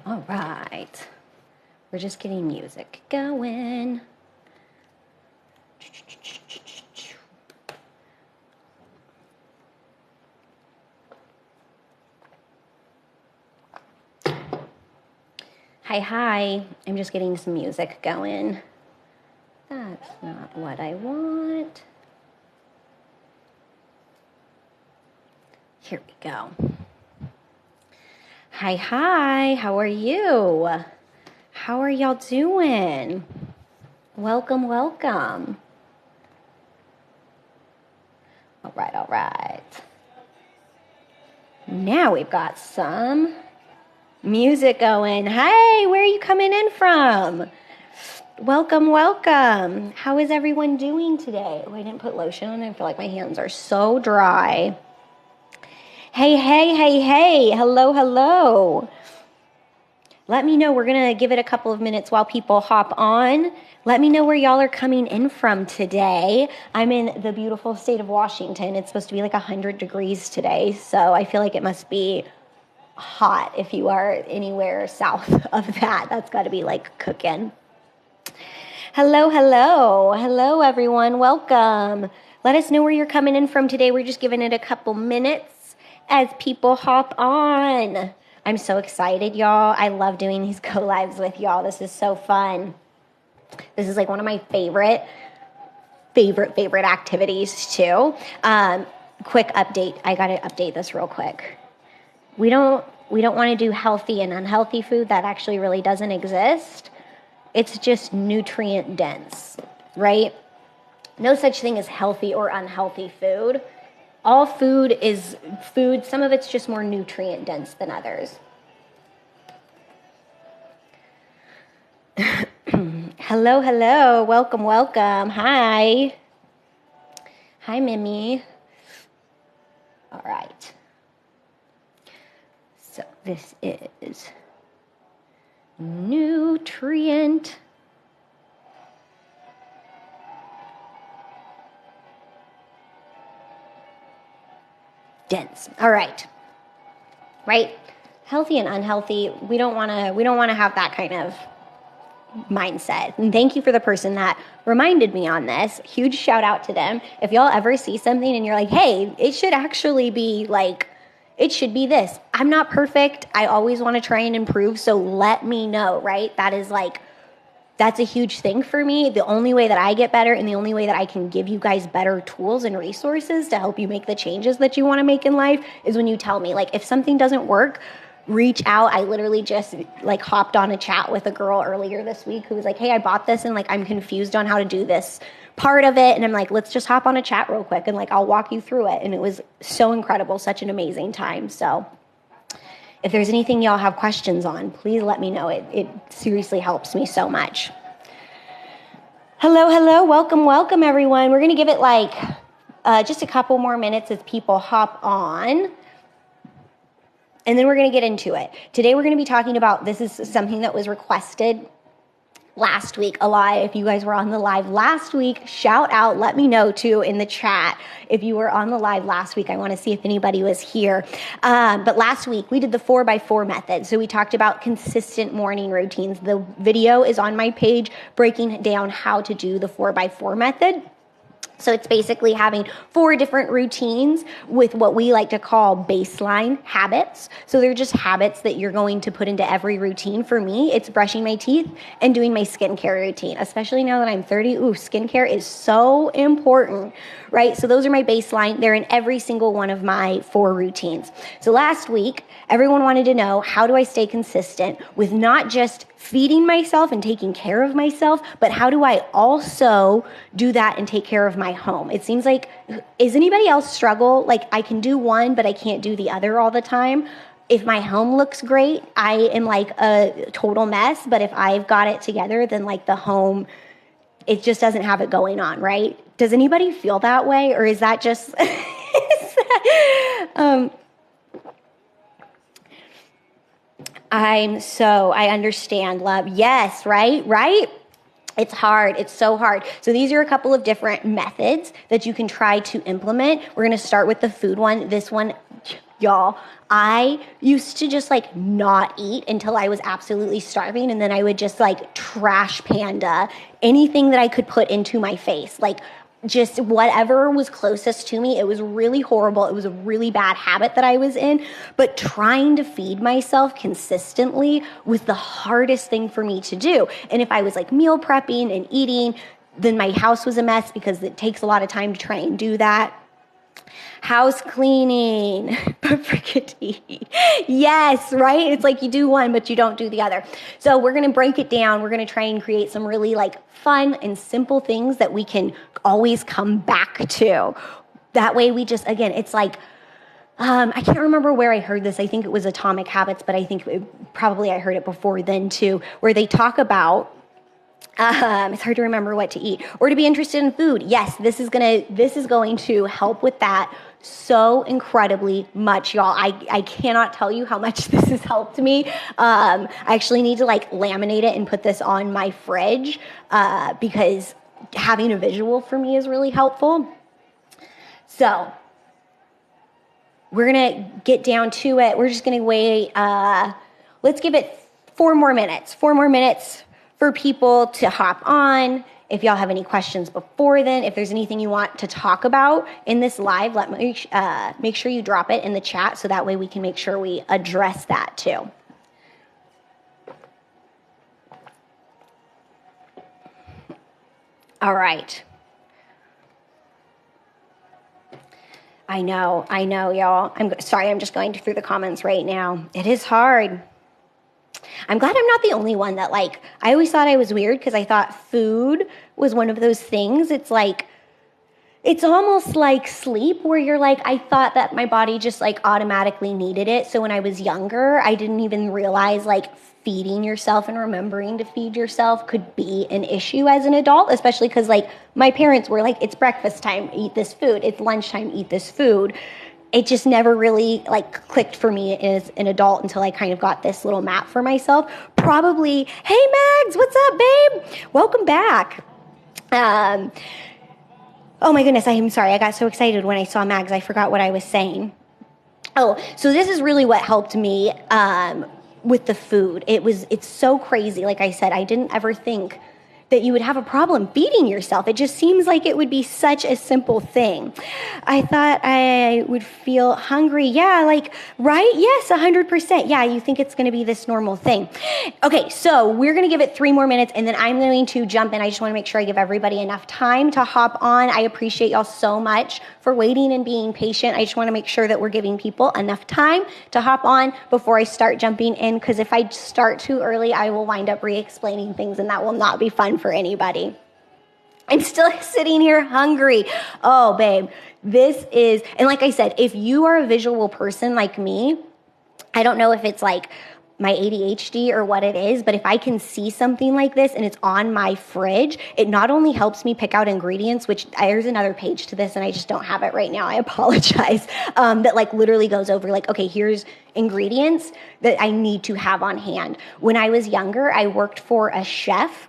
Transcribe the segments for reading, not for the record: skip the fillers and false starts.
All right. We're just getting music going. Hi. I'm just getting some music going. That's not what I want. Here we go. Hi. How are you? How are y'all doing? Welcome. All right. Now we've got some music going. Hey, where are you coming in from? Welcome. How is everyone doing today? Oh, I didn't put lotion on. I feel like my hands are so dry. Hey. Hello. Let me know. We're going to give it a couple of minutes while people hop on. Let me know where y'all are coming in from today. I'm in the beautiful state of Washington. It's supposed to be like 100 degrees today, so I feel like it must be hot if you are anywhere south of that. That's got to be like cooking. Hello, everyone. Welcome. Let us know where you're coming in from today. We're just giving it a couple minutes as people hop on. I'm so excited, y'all. I love doing these go lives with y'all. This is so fun. This is like one of my favorite activities too. Quick update. I got to update this real quick. We don't want to do healthy and unhealthy food. That actually really doesn't exist. It's just nutrient dense, right? No such thing as healthy or unhealthy food. All food is food. Some of it's just more nutrient dense than others. Hello. Welcome. Hi, Mimi. All right. So this is nutrient dense. All right. Right? Healthy and unhealthy. We don't want to have that kind of mindset. And thank you for the person that reminded me on this. Huge shout out to them. If y'all ever see something and you're like, hey, it should actually be like, it should be this. I'm not perfect. I always want to try and improve. So let me know, right? That's a huge thing for me. The only way that I get better and the only way that I can give you guys better tools and resources to help you make the changes that you want to make in life is when you tell me. Like, if something doesn't work, reach out. I literally just like hopped on a chat with a girl earlier this week who was like, hey, I bought this and like I'm confused on how to do this part of it. And I'm like, let's just hop on a chat real quick and like I'll walk you through it. And it was so incredible, such an amazing time. So if there's anything y'all have questions on, please let me know. It seriously helps me so much. Hello. Welcome, everyone. We're going to give it like just a couple more minutes as people hop on. And then we're going to get into it. Today we're going to be talking about, this is something that was requested last week a lot. If you guys were on the live last week, shout out, let me know too in the chat. If you were on the live last week, I want to see if anybody was here. But last week we did the 4x4 method. So we talked about consistent morning routines. The video is on my page breaking down how to do the 4x4 method. So it's basically having 4 different routines with what we like to call baseline habits. So they're just habits that you're going to put into every routine. For me, it's brushing my teeth and doing my skincare routine, especially now that I'm 30. Skincare is so important, right? So those are my baseline. They're in every single one of my 4 routines. So last week, everyone wanted to know, how do I stay consistent with not just feeding myself and taking care of myself, but how do I also do that and take care of my home? It seems like, is anybody else struggle? Like, I can do one, but I can't do the other all the time. If my home looks great, I am like a total mess. But if I've got it together, then like the home, it just doesn't have it going on, right? Does anybody feel that way? Or is that just, I understand, love. Yes, right? It's hard. It's so hard. So these are a couple of different methods that you can try to implement. We're going to start with the food one. This one, y'all, I used to just like not eat until I was absolutely starving. And then I would just like trash panda anything that I could put into my face. Like just whatever was closest to me. It was really horrible. It was a really bad habit that I was in, but trying to feed myself consistently was the hardest thing for me to do. And if I was like meal prepping and eating, then my house was a mess because it takes a lot of time to try and do that. House cleaning, but forget to eat. Yes, right? It's like you do one, but you don't do the other. So we're going to break it down. We're going to try and create some really like fun and simple things that we can always come back to. That way we just, again, it's like, I can't remember where I heard this. I think it was Atomic Habits, but I think probably I heard it before then too, where they talk about it's hard to remember what to eat or to be interested in food. Yes, this is going to help with that so incredibly much, y'all. I cannot tell you how much this has helped me. I actually need to like laminate it and put this on my fridge because having a visual for me is really helpful. So we're going to get down to it. We're just going to wait. Let's give it 4 more minutes. 4 more minutes for people to hop on. If y'all have any questions before then, if there's anything you want to talk about in this live, let me make sure you drop it in the chat so that way we can make sure we address that too. All right. I know, y'all. I'm sorry, I'm just going through the comments right now. It is hard. I'm glad I'm not the only one that like, I always thought I was weird because I thought food was one of those things. It's like, it's almost like sleep where you're like, I thought that my body just like automatically needed it. So when I was younger, I didn't even realize like feeding yourself and remembering to feed yourself could be an issue as an adult, especially because like my parents were like, it's breakfast time, eat this food. It's lunchtime, eat this food. It just never really like clicked for me as an adult until I kind of got this little map for myself. Probably, hey Mags, what's up, babe? Welcome back. Oh my goodness, I'm sorry. I got so excited when I saw Mags, I forgot what I was saying. Oh, so this is really what helped me with the food. It's so crazy. Like I said, I didn't ever think that you would have a problem feeding yourself. It just seems like it would be such a simple thing. I thought I would feel hungry. Yeah, like, right? Yes, 100%. Yeah, you think it's gonna be this normal thing. Okay, so we're gonna give it 3 more minutes and then I'm going to jump in. I just wanna make sure I give everybody enough time to hop on. I appreciate y'all so much for waiting and being patient. I just wanna make sure that we're giving people enough time to hop on before I start jumping in, because if I start too early, I will wind up re-explaining things and that will not be fun for anybody. I'm still sitting here hungry. Oh, babe, this is, and like I said, if you are a visual person like me, I don't know if it's like my ADHD or what it is, but if I can see something like this and it's on my fridge, it not only helps me pick out ingredients, which there's another page to this and I just don't have it right now, I apologize, that like literally goes over like, okay, here's ingredients that I need to have on hand. When I was younger, I worked for a chef.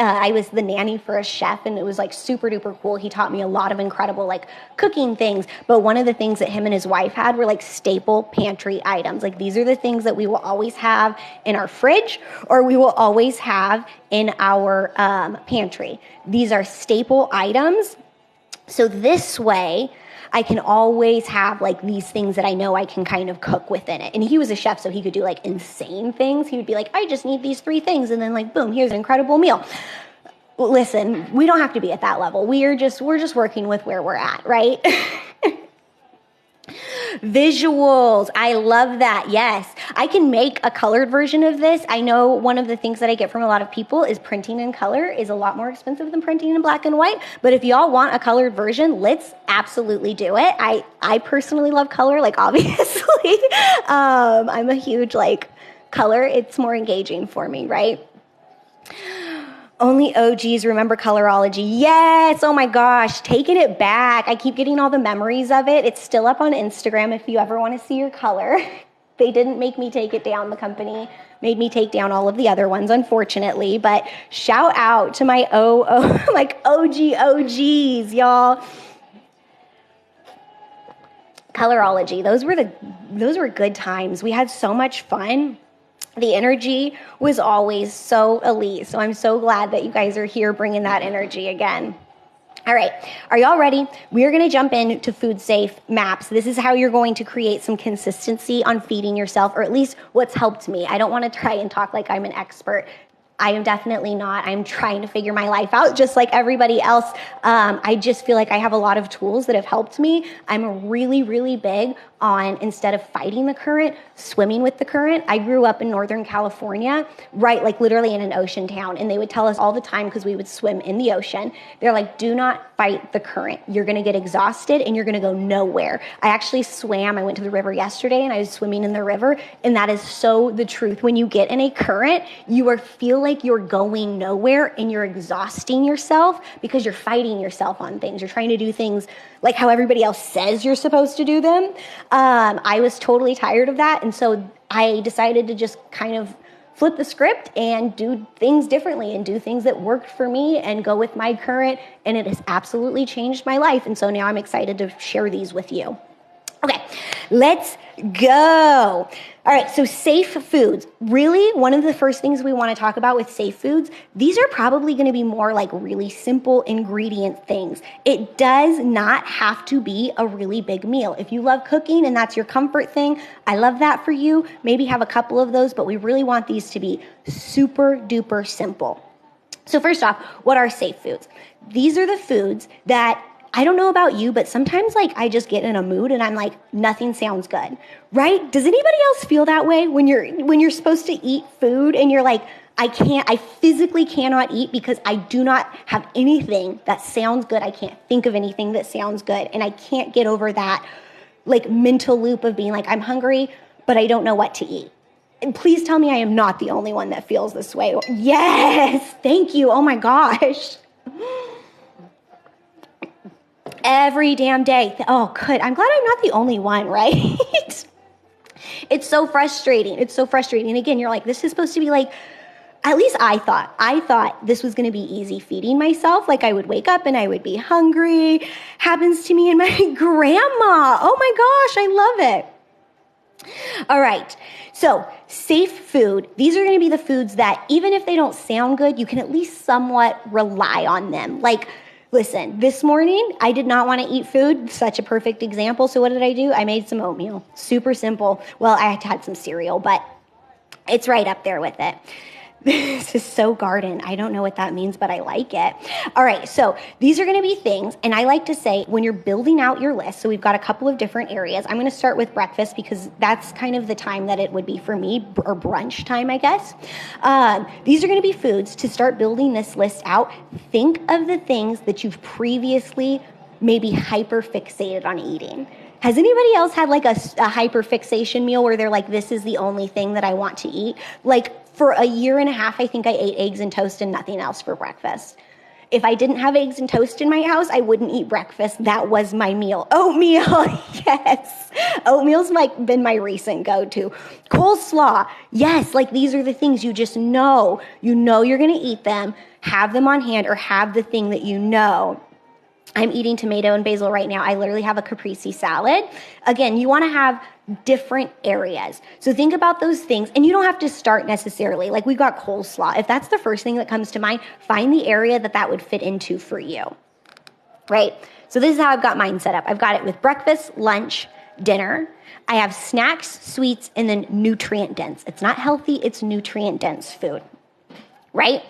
I was the nanny for a chef and it was like super duper cool. He taught me a lot of incredible like cooking things. But one of the things that him and his wife had were like staple pantry items. Like these are the things that we will always have in our fridge or we will always have in our pantry. These are staple items. So this way I can always have like these things that I know I can kind of cook within it. And he was a chef, so he could do like insane things. He would be like, I just need these 3 things. And then like, boom, here's an incredible meal. Listen, we don't have to be at that level. We're just working with where we're at, right? Visuals. I love that. Yes. I can make a colored version of this. I know one of the things that I get from a lot of people is printing in color is a lot more expensive than printing in black and white. But if y'all want a colored version, let's absolutely do it. I personally love color, like obviously. I'm a huge like color. It's more engaging for me, right? Only OGs remember colorology. Yes, oh my gosh, taking it back. I keep getting all the memories of it. It's still up on Instagram if you ever want to see your color. They didn't make me take it down. The company made me take down all of the other ones, unfortunately. But shout out to my OGs, y'all. Colorology. Those were good times. We had so much fun. The energy was always so elite. So I'm so glad that you guys are here bringing that energy again. All right, are y'all ready? We are going to jump into food safe maps. This is how you're going to create some consistency on feeding yourself, or at least what's helped me. I don't want to try and talk like I'm an expert. I am definitely not. I'm trying to figure my life out just like everybody else. I just feel like I have a lot of tools that have helped me. I'm really, really big on, instead of fighting the current, swimming with the current. I grew up in Northern California, right, like literally in an ocean town. And they would tell us all the time, because we would swim in the ocean, they're like, do not fight the current. You're going to get exhausted and you're going to go nowhere. I actually swam. I went to the river yesterday and I was swimming in the river. And that is so the truth. When you get in a current, you feel like you're going nowhere and you're exhausting yourself because you're fighting yourself on things. You're trying to do things like how everybody else says you're supposed to do them. I was totally tired of that. And so I decided to just kind of flip the script and do things differently and do things that worked for me and go with my current. And it has absolutely changed my life. And so now I'm excited to share these with you. Okay, let's go. All right, so safe foods. Really, one of the first things we want to talk about with safe foods, these are probably going to be more like really simple ingredient things. It does not have to be a really big meal. If you love cooking and that's your comfort thing, I love that for you. Maybe have a couple of those, but we really want these to be super duper simple. So first off, what are safe foods? These are the foods that, I don't know about you, but sometimes like I just get in a mood and I'm like, nothing sounds good, right? Does anybody else feel that way when you're supposed to eat food and you're like, I physically cannot eat because I do not have anything that sounds good. I can't think of anything that sounds good. And I can't get over that like mental loop of being like, I'm hungry, but I don't know what to eat. And please tell me I am not the only one that feels this way. Yes, thank you. Oh my gosh. Every damn day. Oh, good. I'm glad I'm not the only one, right? It's so frustrating. It's so frustrating. And again, you're like, this is supposed to be like, at least I thought this was going to be easy feeding myself. Like I would wake up and I would be hungry. Happens to me and my grandma. Oh my gosh, I love it. All right. So safe food, these are going to be the foods that even if they don't sound good, you can at least somewhat rely on them. Like, listen, this morning, I did not want to eat food. Such a perfect example. So what did I do? I made some oatmeal. Super simple. Well, I had some cereal, but it's right up there with it. This is so garden. I don't know what that means, but I like it. All right, so these are going to be things, and I like to say when you're building out your list, so we've got a couple of different areas. I'm going to start with breakfast because that's kind of the time that it would be for me, or brunch time, I guess. These are going to be foods to start building this list out. Think of the things that you've previously maybe hyper fixated on eating. Has anybody else had like a hyper fixation meal where they're like, this is the only thing that I want to eat? Like for a year and a half, I think I ate eggs and toast and nothing else for breakfast. If I didn't have eggs and toast in my house, I wouldn't eat breakfast. That was my meal. Oatmeal, yes. Oatmeal's like been my recent go-to. Coleslaw, yes. Like these are the things you just know. You know you're going to eat them. Have them on hand or have the thing that you know. I'm eating tomato and basil right now. I literally have a caprese salad. Again, you want to have different areas. So think about those things, and you don't have to start necessarily. Like we've got coleslaw. If that's the first thing that comes to mind, find the area that would fit into for you, right? So this is how I've got mine set up. I've got it with breakfast, lunch, dinner. I have snacks, sweets, and then nutrient dense. It's not healthy, it's nutrient dense food, right?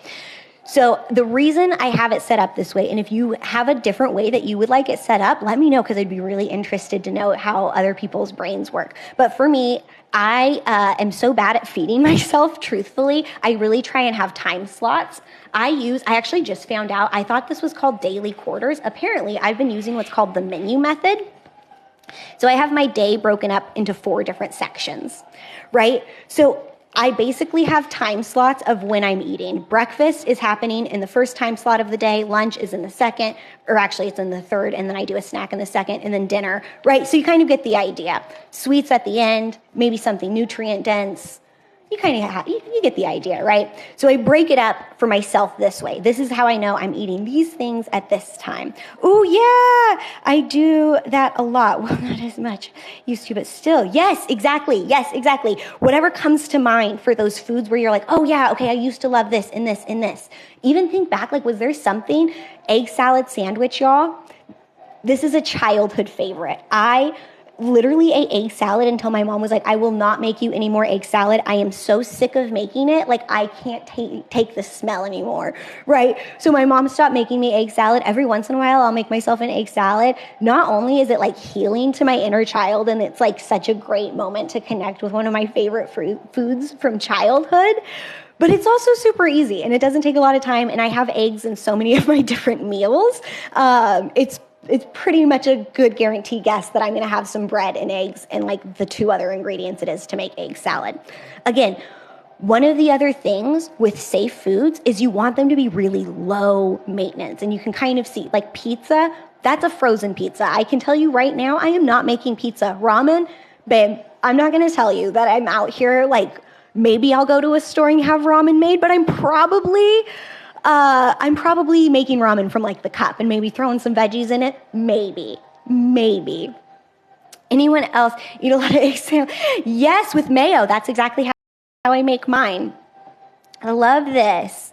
So the reason I have it set up this way, and if you have a different way that you would like it set up, let me know because I'd be really interested to know how other people's brains work. But for me, I am so bad at feeding myself, truthfully. I really try and have time slots. I actually just found out, I thought this was called daily quarters. Apparently, I've been using what's called the menu method. So I have my day broken up into 4 different sections, right? So I basically have time slots of when I'm eating. Breakfast is happening in the first time slot of the day. Lunch is in the second, or actually it's in the third, and then I do a snack in the second, and then dinner, right? So you kind of get the idea. Sweets at the end, maybe something nutrient dense. You kind of you get the idea, right? So I break it up for myself this way. This is how I know I'm eating these things at this time. Oh yeah, I do that a lot. Well, not as much used to, but still. Yes, exactly. Whatever comes to mind for those foods where you're like, oh yeah, okay, I used to love this and this and this. Even think back, like, was there something, egg salad sandwich, y'all? This is a childhood favorite. I literally ate egg salad until my mom was like, I will not make you any more egg salad. I am so sick of making it. Like, I can't take the smell anymore, right? So my mom stopped making me egg salad. Every once in a while, I'll make myself an egg salad. Not only is it like healing to my inner child, and it's like such a great moment to connect with one of my favorite foods from childhood, but it's also super easy and it doesn't take a lot of time. And I have eggs in so many of my different meals. It's pretty much a good guarantee guess that I'm going to have some bread and eggs and like the two other ingredients it is to make egg salad. Again, one of the other things with safe foods is you want them to be really low maintenance. And you can kind of see, like pizza, that's a frozen pizza. I can tell you right now, I am not making pizza. Ramen, babe, I'm not going to tell you that I'm out here like, maybe I'll go to a store and have ramen made, but I'm probably making ramen from like the cup and maybe throwing some veggies in it. Maybe. Anyone else eat a lot of eggs? Yes, with mayo. That's exactly how I make mine. I love this.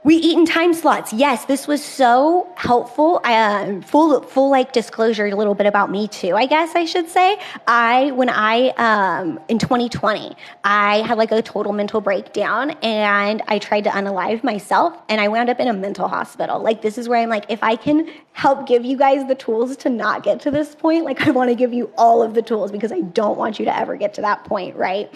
We eat in time slots. Yes, this was so helpful. Full like disclosure, a little bit about me too, I guess I should say. In 2020, I had like a total mental breakdown and I tried to unalive myself and I wound up in a mental hospital. Like, this is where I'm like, if I can help give you guys the tools to not get to this point, like I want to give you all of the tools because I don't want you to ever get to that point, right?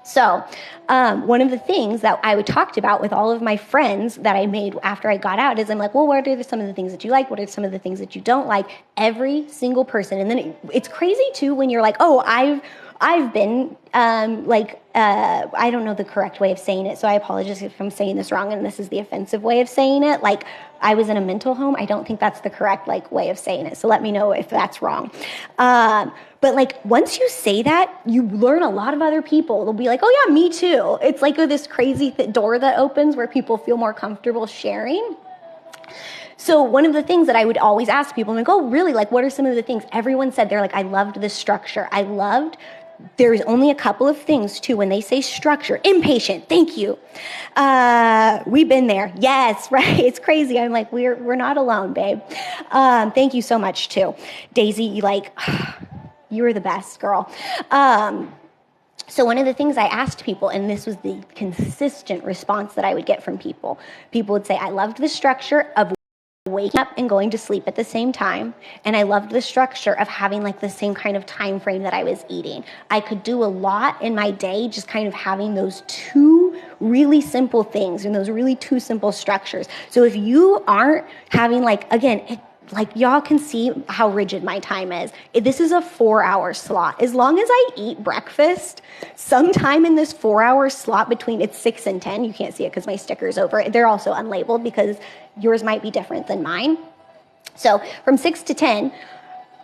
So one of the things that I talked about with all of my friends that I made after I got out is I'm like, well, what are some of the things that you like? What are some of the things that you don't like? Every single person. And then it's crazy too when you're like, oh, I've been I don't know the correct way of saying it, so I apologize if I'm saying this wrong and this is the offensive way of saying it. Like, I was in a mental home. I don't think that's the correct like way of saying it, so let me know if that's wrong. But like, once you say that, you learn a lot of other people. They'll be like, oh yeah, me too. It's like this crazy door that opens where people feel more comfortable sharing. So one of the things that I would always ask people, I'm like, oh, really? Like, what are some of the things? Everyone said they're like, I loved the structure. There's only a couple of things too when they say structure. Impatient, thank you. We've been there. Yes, right. It's crazy. I'm like, we're not alone, babe. Thank you so much too. Daisy, you were the best, girl. So one of the things I asked people, and this was the consistent response that I would get from people would say, I loved the structure of waking up and going to sleep at the same time, and I loved the structure of having like the same kind of time frame that I was eating. I could do a lot in my day just kind of having those two really simple things and those really two simple structures. So if you aren't having y'all can see how rigid my time is. This is a 4-hour slot. As long as I eat breakfast, sometime in this 4-hour slot between it's 6 and 10, you can't see it because my sticker's over it. They're also unlabeled because yours might be different than mine. So from 6 to 10,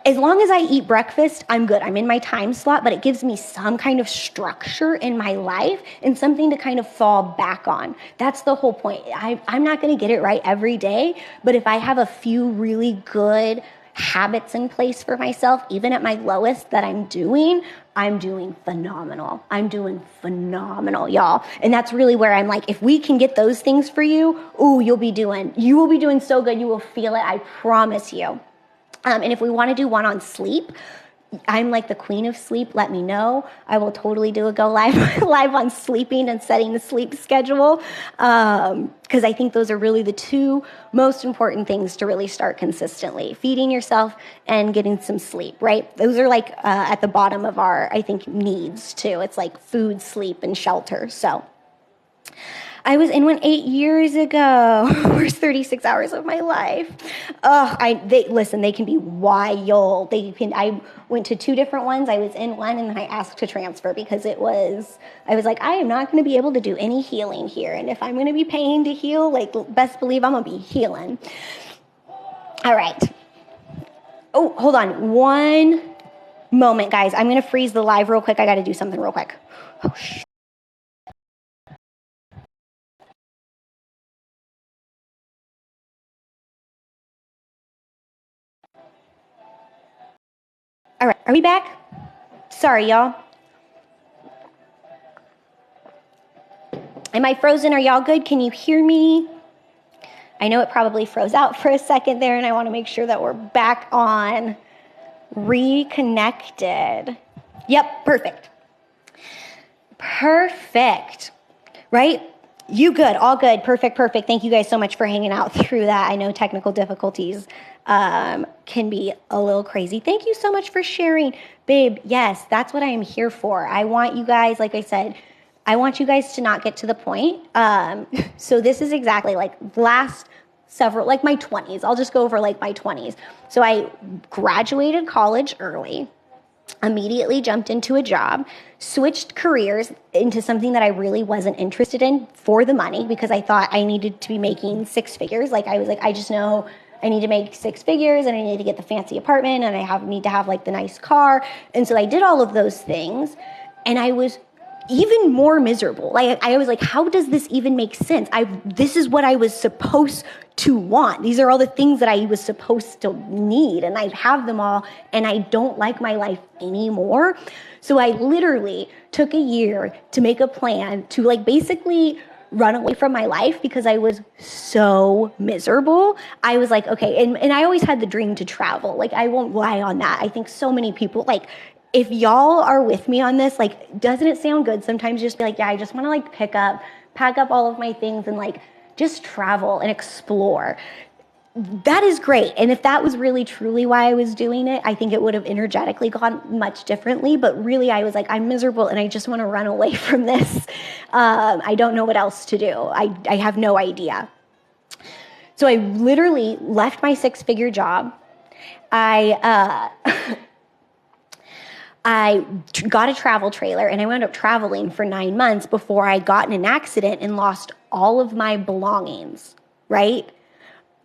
as long as I eat breakfast, I'm good. I'm in my time slot, but it gives me some kind of structure in my life and something to kind of fall back on. That's the whole point. I'm not going to get it right every day, but if I have a few really good habits in place for myself, even at my lowest that I'm doing phenomenal. I'm doing phenomenal, y'all. And that's really where I'm like, if we can get those things for you, you will be doing so good. You will feel it. I promise you. And if we want to do one on sleep, I'm like the queen of sleep. Let me know. I will totally do a go live on sleeping and setting the sleep schedule. Because I think those are really the two most important things to really start consistently. Feeding yourself and getting some sleep, right? Those are like at the bottom of our, I think, needs too. It's like food, sleep, and shelter. So I was in one 8 years ago. Worst 36 hours of my life. They can be wild. I went to 2 different ones. I was in one and then I asked to transfer because I was like, I am not going to be able to do any healing here. And if I'm going to be paying to heal, like, best believe I'm going to be healing. All right. Oh, hold on. One moment, guys. I'm going to freeze the live real quick. I got to do something real quick. Oh, All right, are we back? Sorry, y'all. Am I frozen? Are y'all good? Can you hear me? I know it probably froze out for a second there, and I want to make sure that we're back on, reconnected. Yep, perfect. Perfect, right? You good, all good, perfect. Thank you guys so much for hanging out through that. I know technical difficulties can be a little crazy. Thank you so much for sharing. Babe, yes, that's what I am here for. I want you guys, like I said, I want you guys to not get to the point. So this is exactly like last several, like my 20s. I'll just go over like my 20s. So I graduated college early, immediately jumped into a job, switched careers into something that I really wasn't interested in for the money because I thought I needed to be making 6 figures. Like I was like, I just know I need to make 6 figures and I need to get the fancy apartment and I need to have like the nice car. And so I did all of those things and I was even more miserable. Like I was like, how does this even make sense? This is what I was supposed to want. These are all the things that I was supposed to need, and I have them all, and I don't like my life anymore. So I literally took a year to make a plan to like basically run away from my life because I was so miserable. I was like, okay, and I always had the dream to travel. Like I won't lie on that. I think so many people, like, if y'all are with me on this, like, doesn't it sound good sometimes just be like, yeah, I just want to like pack up all of my things and like just travel and explore. That is great. And if that was really truly why I was doing it, I think it would have energetically gone much differently. But really, I was like, I'm miserable and I just want to run away from this. I don't know what else to do. I have no idea. So I literally left my 6-figure job. I got a travel trailer and I wound up traveling for 9 months before I got in an accident and lost all of my belongings, right?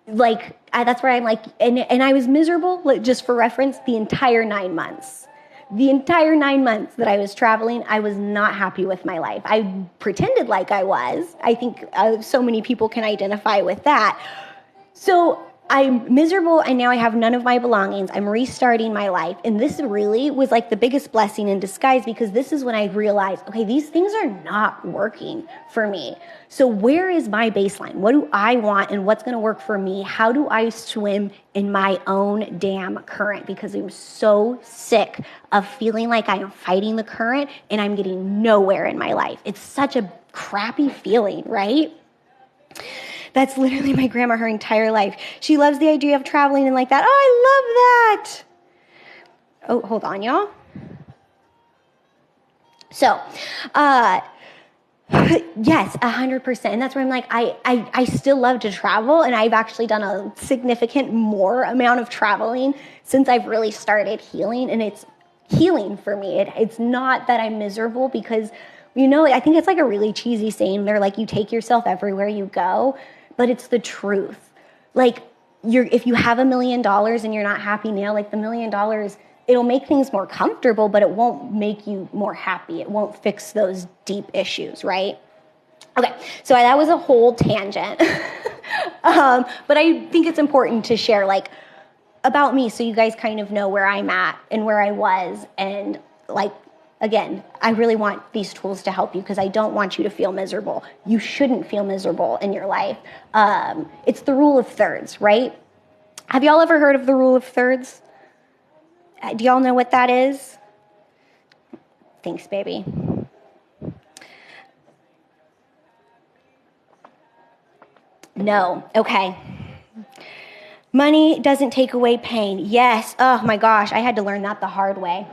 Like, that's where I'm like, and I was miserable, like, just for reference, the entire 9 months. The entire 9 months that I was traveling, I was not happy with my life. I pretended like I was. I think so many people can identify with that. So I'm miserable and now I have none of my belongings. I'm restarting my life. And this really was like the biggest blessing in disguise because this is when I realized, okay, these things are not working for me. So where is my baseline? What do I want and what's going to work for me? How do I swim in my own damn current? Because I'm so sick of feeling like I am fighting the current and I'm getting nowhere in my life. It's such a crappy feeling, right? That's literally my grandma her entire life. She loves the idea of traveling and like that. Oh, I love that. Oh, hold on, y'all. So, yes, 100%. And that's where I'm like, I still love to travel. And I've actually done a significant more amount of traveling since I've really started healing. And it's healing for me. It's not that I'm miserable because, you know, I think it's like a really cheesy saying. They're like, you take yourself everywhere you go. But it's the truth. Like, if you have $1 million and you're not happy now, like the $1 million, it'll make things more comfortable, but it won't make you more happy. It won't fix those deep issues, right? Okay, so that was a whole tangent. But I think it's important to share, like, about me so you guys kind of know where I'm at and where I was and, like, again, I really want these tools to help you because I don't want you to feel miserable. You shouldn't feel miserable in your life. It's the rule of thirds, right? Have y'all ever heard of the rule of thirds? Do y'all know what that is? Thanks, baby. No. Okay. Money doesn't take away pain. Yes. Oh my gosh. I had to learn that the hard way.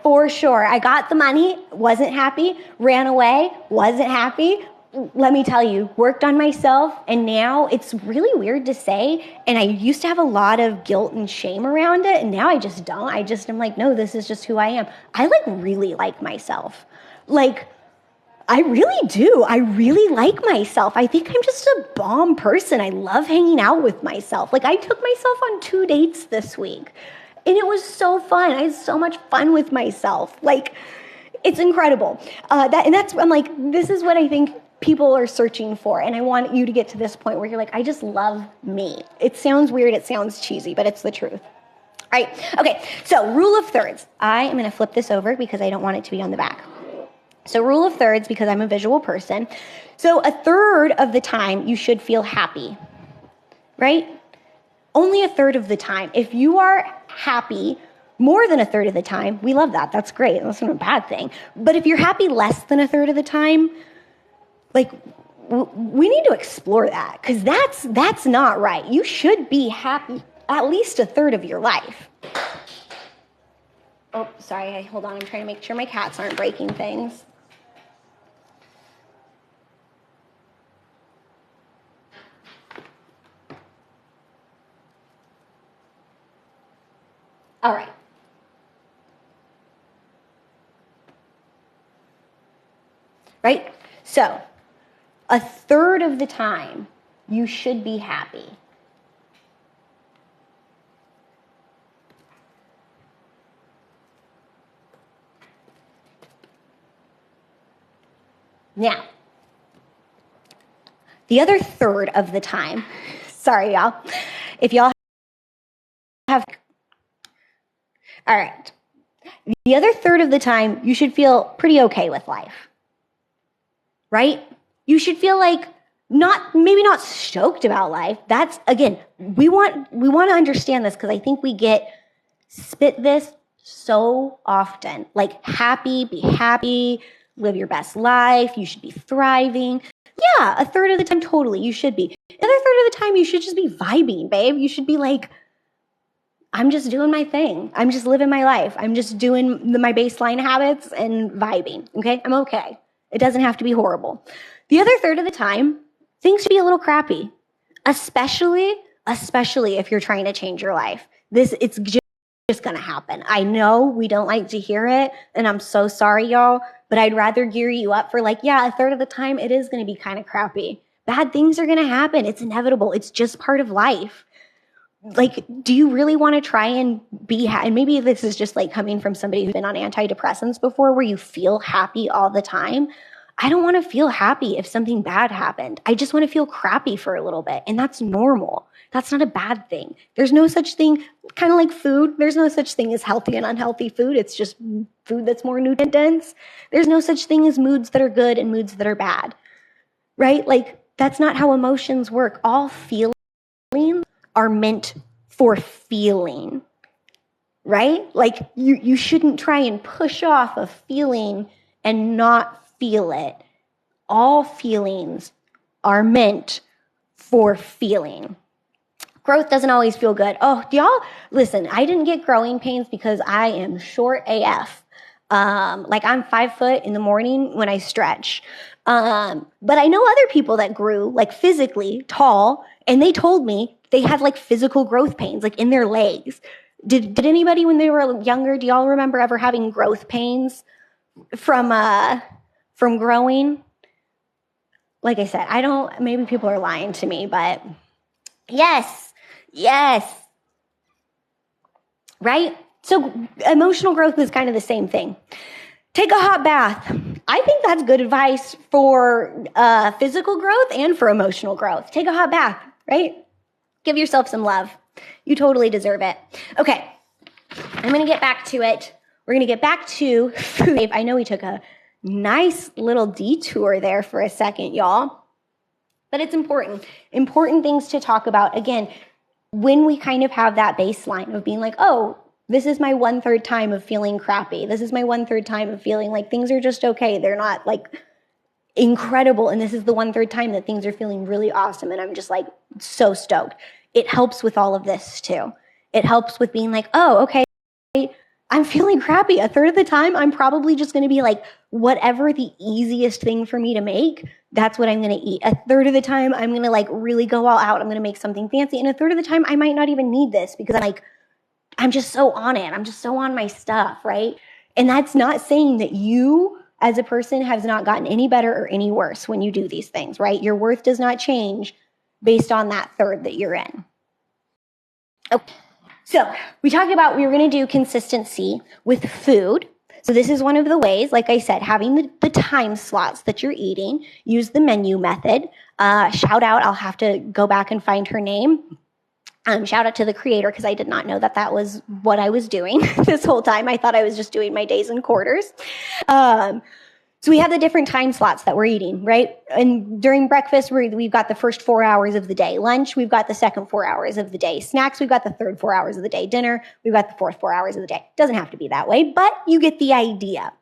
for sure. I got the money, wasn't happy, ran away, wasn't happy. Let me tell you, worked on myself, and now it's really weird to say, and I used to have a lot of guilt and shame around it, and now I just don't. I'm like, no, this is just who I am. I like really like myself. Like, I really do. I really like myself. I think I'm just a bomb person. I love hanging out with myself. Like, I took myself on 2 dates this week, and it was so fun. I had so much fun with myself. Like, it's incredible. I'm like, this is what I think people are searching for. And I want you to get to this point where you're like, I just love me. It sounds weird. It sounds cheesy, but it's the truth. All right. Okay. So rule of thirds. I am going to flip this over because I don't want it to be on the back. So rule of thirds, because I'm a visual person. So a third of the time you should feel happy, right? Only a third of the time. If you are happy more than a third of the time, we love that. That's great. That's not a bad thing. But if you're happy less than a third of the time, like, we need to explore that, because that's not right. You should be happy at least a third of your life. Oh, sorry. Hold on. I'm trying to make sure my cats aren't breaking things. All right. Right? So, a third of the time, you should be happy. Now, the other third of the time, sorry, y'all, if y'all have, all right, the other third of the time, you should feel pretty okay with life, right? You should feel like maybe not stoked about life. That's, again, we want to understand this, because I think we spit this so often. Like, be happy, live your best life, you should be thriving. Yeah, a third of the time, totally, you should be. The other third of the time, you should just be vibing, babe. You should be like, I'm just doing my thing. I'm just living my life. I'm just doing my baseline habits and vibing, okay? I'm okay. It doesn't have to be horrible. The other third of the time, things should be a little crappy, especially if you're trying to change your life. It's just going to happen. I know we don't like to hear it, and I'm so sorry, y'all, but I'd rather gear you up for, like, yeah, a third of the time it is going to be kind of crappy. Bad things are going to happen. It's inevitable. It's just part of life. Like, do you really want to try and be and maybe this is just like coming from somebody who's been on antidepressants before, where you feel happy all the time. I don't want to feel happy if something bad happened. I just want to feel crappy for a little bit, and that's normal. That's not a bad thing. There's no such thing, kind of like food. There's no such thing as healthy and unhealthy food. It's just food that's more nutrient dense. There's no such thing as moods that are good and moods that are bad, right? Like, that's not how emotions work. All feelings are meant for feeling, right? Like, you shouldn't try and push off a feeling and not feel it. All feelings are meant for feeling. Growth doesn't always feel good. Oh, y'all, listen, I didn't get growing pains because I am short AF. Like, I'm 5 foot in the morning when I stretch. But I know other people that grew, like, physically tall, and they told me they had, like, physical growth pains, like, in their legs. Did anybody, when they were younger, do y'all remember ever having growth pains from growing? Like I said, maybe people are lying to me, but yes. Right? So emotional growth is kind of the same thing. Take a hot bath. I think that's good advice for physical growth and for emotional growth. Take a hot bath, right? Give yourself some love. You totally deserve it. Okay, I'm going to get back to it. We're going to get back to food. I know we took a nice little detour there for a second, y'all. But it's important. Important things to talk about. Again, when we kind of have that baseline of being like, oh, this is my 1/3 time of feeling crappy. This is my 1/3 time of feeling like things are just okay. They're not, like, incredible. And this is the 1/3 time that things are feeling really awesome. And I'm just, like, so stoked. It helps with all of this too. It helps with being like, oh, okay, I'm feeling crappy. A third of the time, I'm probably just going to be like, whatever the easiest thing for me to make, that's what I'm going to eat. A third of the time, I'm going to like really go all out. I'm going to make something fancy. And a third of the time, I might not even need this because I'm just so on it. I'm just so on my stuff, right? And that's not saying that you as a person has not gotten any better or any worse when you do these things, right? Your worth does not change based on that third that you're in. Okay. So we talked about we were going to do consistency with food. So this is one of the ways, like I said, having the time slots that you're eating, use the menu method. Shout out, I'll have to go back and find her name. Shout out to the creator because I did not know that was what I was doing this whole time. I thought I was just doing my days and quarters. So we have the different time slots that we're eating, right? And during breakfast, we've got the first 4 hours of the day. Lunch, we've got the second 4 hours of the day. Snacks, we've got the third 4 hours of the day. Dinner, we've got the fourth 4 hours of the day. Doesn't have to be that way, but you get the idea,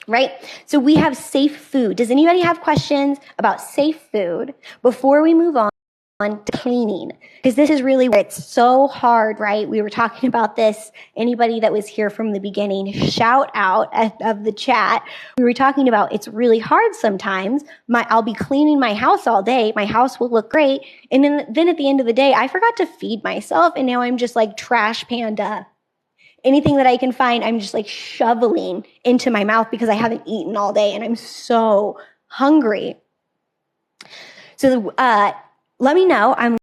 right? So we have safe food. Does anybody have questions about safe food before we move on to cleaning? Because this is really where it's so hard, right? We were talking about this. Anybody that was here from the beginning, shout out of the chat. We were talking about it's really hard sometimes. I'll be cleaning my house all day. My house will look great. And then at the end of the day, I forgot to feed myself. And now I'm just like trash panda. Anything that I can find, I'm just like shoveling into my mouth because I haven't eaten all day and I'm so hungry. So let me know. I'm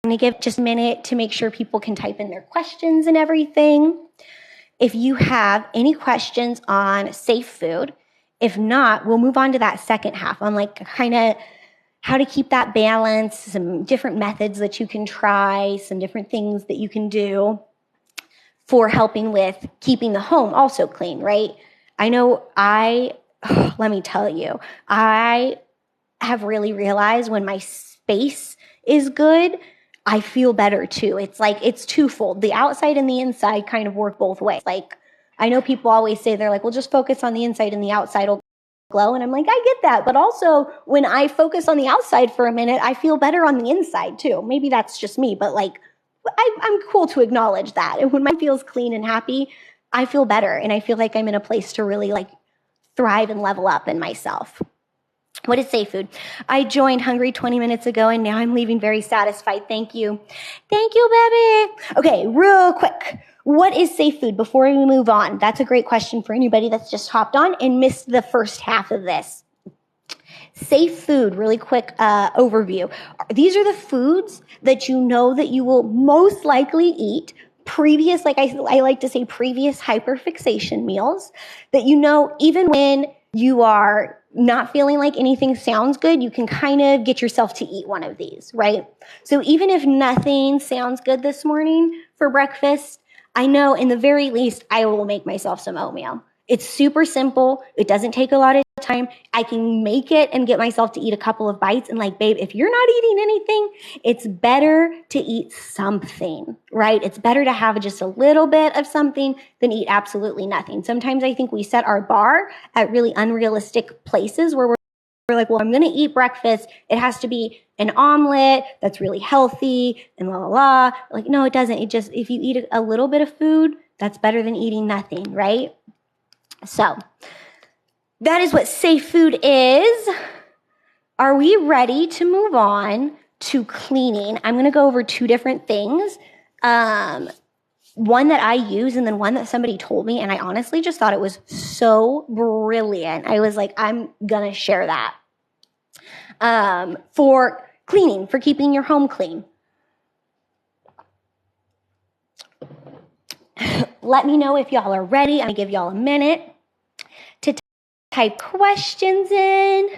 going to give just a minute to make sure people can type in their questions and everything. If you have any questions on safe food, if not, we'll move on to that second half on like kind of how to keep that balance, some different methods that you can try, some different things that you can do for helping with keeping the home also clean, right? I know let me tell you, I have really realized when my space is good, I feel better too. It's like, it's twofold. The outside and the inside kind of work both ways. Like, I know people always say, they're like, well, just focus on the inside and the outside will glow. And I'm like, I get that. But also when I focus on the outside for a minute, I feel better on the inside too. Maybe that's just me, but like, I'm cool to acknowledge that. And when my feels clean and happy, I feel better. And I feel like I'm in a place to really like thrive and level up in myself. What is safe food? I joined Hungry 20 minutes ago and now I'm leaving very satisfied. Thank you. Thank you, baby. Okay, real quick. What is safe food before we move on? That's a great question for anybody that's just hopped on and missed the first half of this. Safe food, really quick overview. These are the foods that you know that you will most likely eat previous, like I like to say, previous hyperfixation meals that you know even when you are not feeling like anything sounds good, you can kind of get yourself to eat one of these, right? So even if nothing sounds good this morning for breakfast, I know in the very least, I will make myself some oatmeal. It's super simple. It doesn't take a lot of time. I can make it and get myself to eat a couple of bites. And like, babe, if you're not eating anything, it's better to eat something, right? It's better to have just a little bit of something than eat absolutely nothing. Sometimes I think we set our bar at really unrealistic places where we're like, well, I'm going to eat breakfast. It has to be an omelet that's really healthy and la la la. Like, no, it doesn't. It just, if you eat a little bit of food, that's better than eating nothing, right? So that is what safe food is. Are we ready to move on to cleaning? I'm going to go over two different things. One that I use and then one that somebody told me. And I honestly just thought it was so brilliant. I was like, I'm going to share that. For cleaning, for keeping your home clean. Let me know if y'all are ready. I'm going to give y'all a minute to type questions in.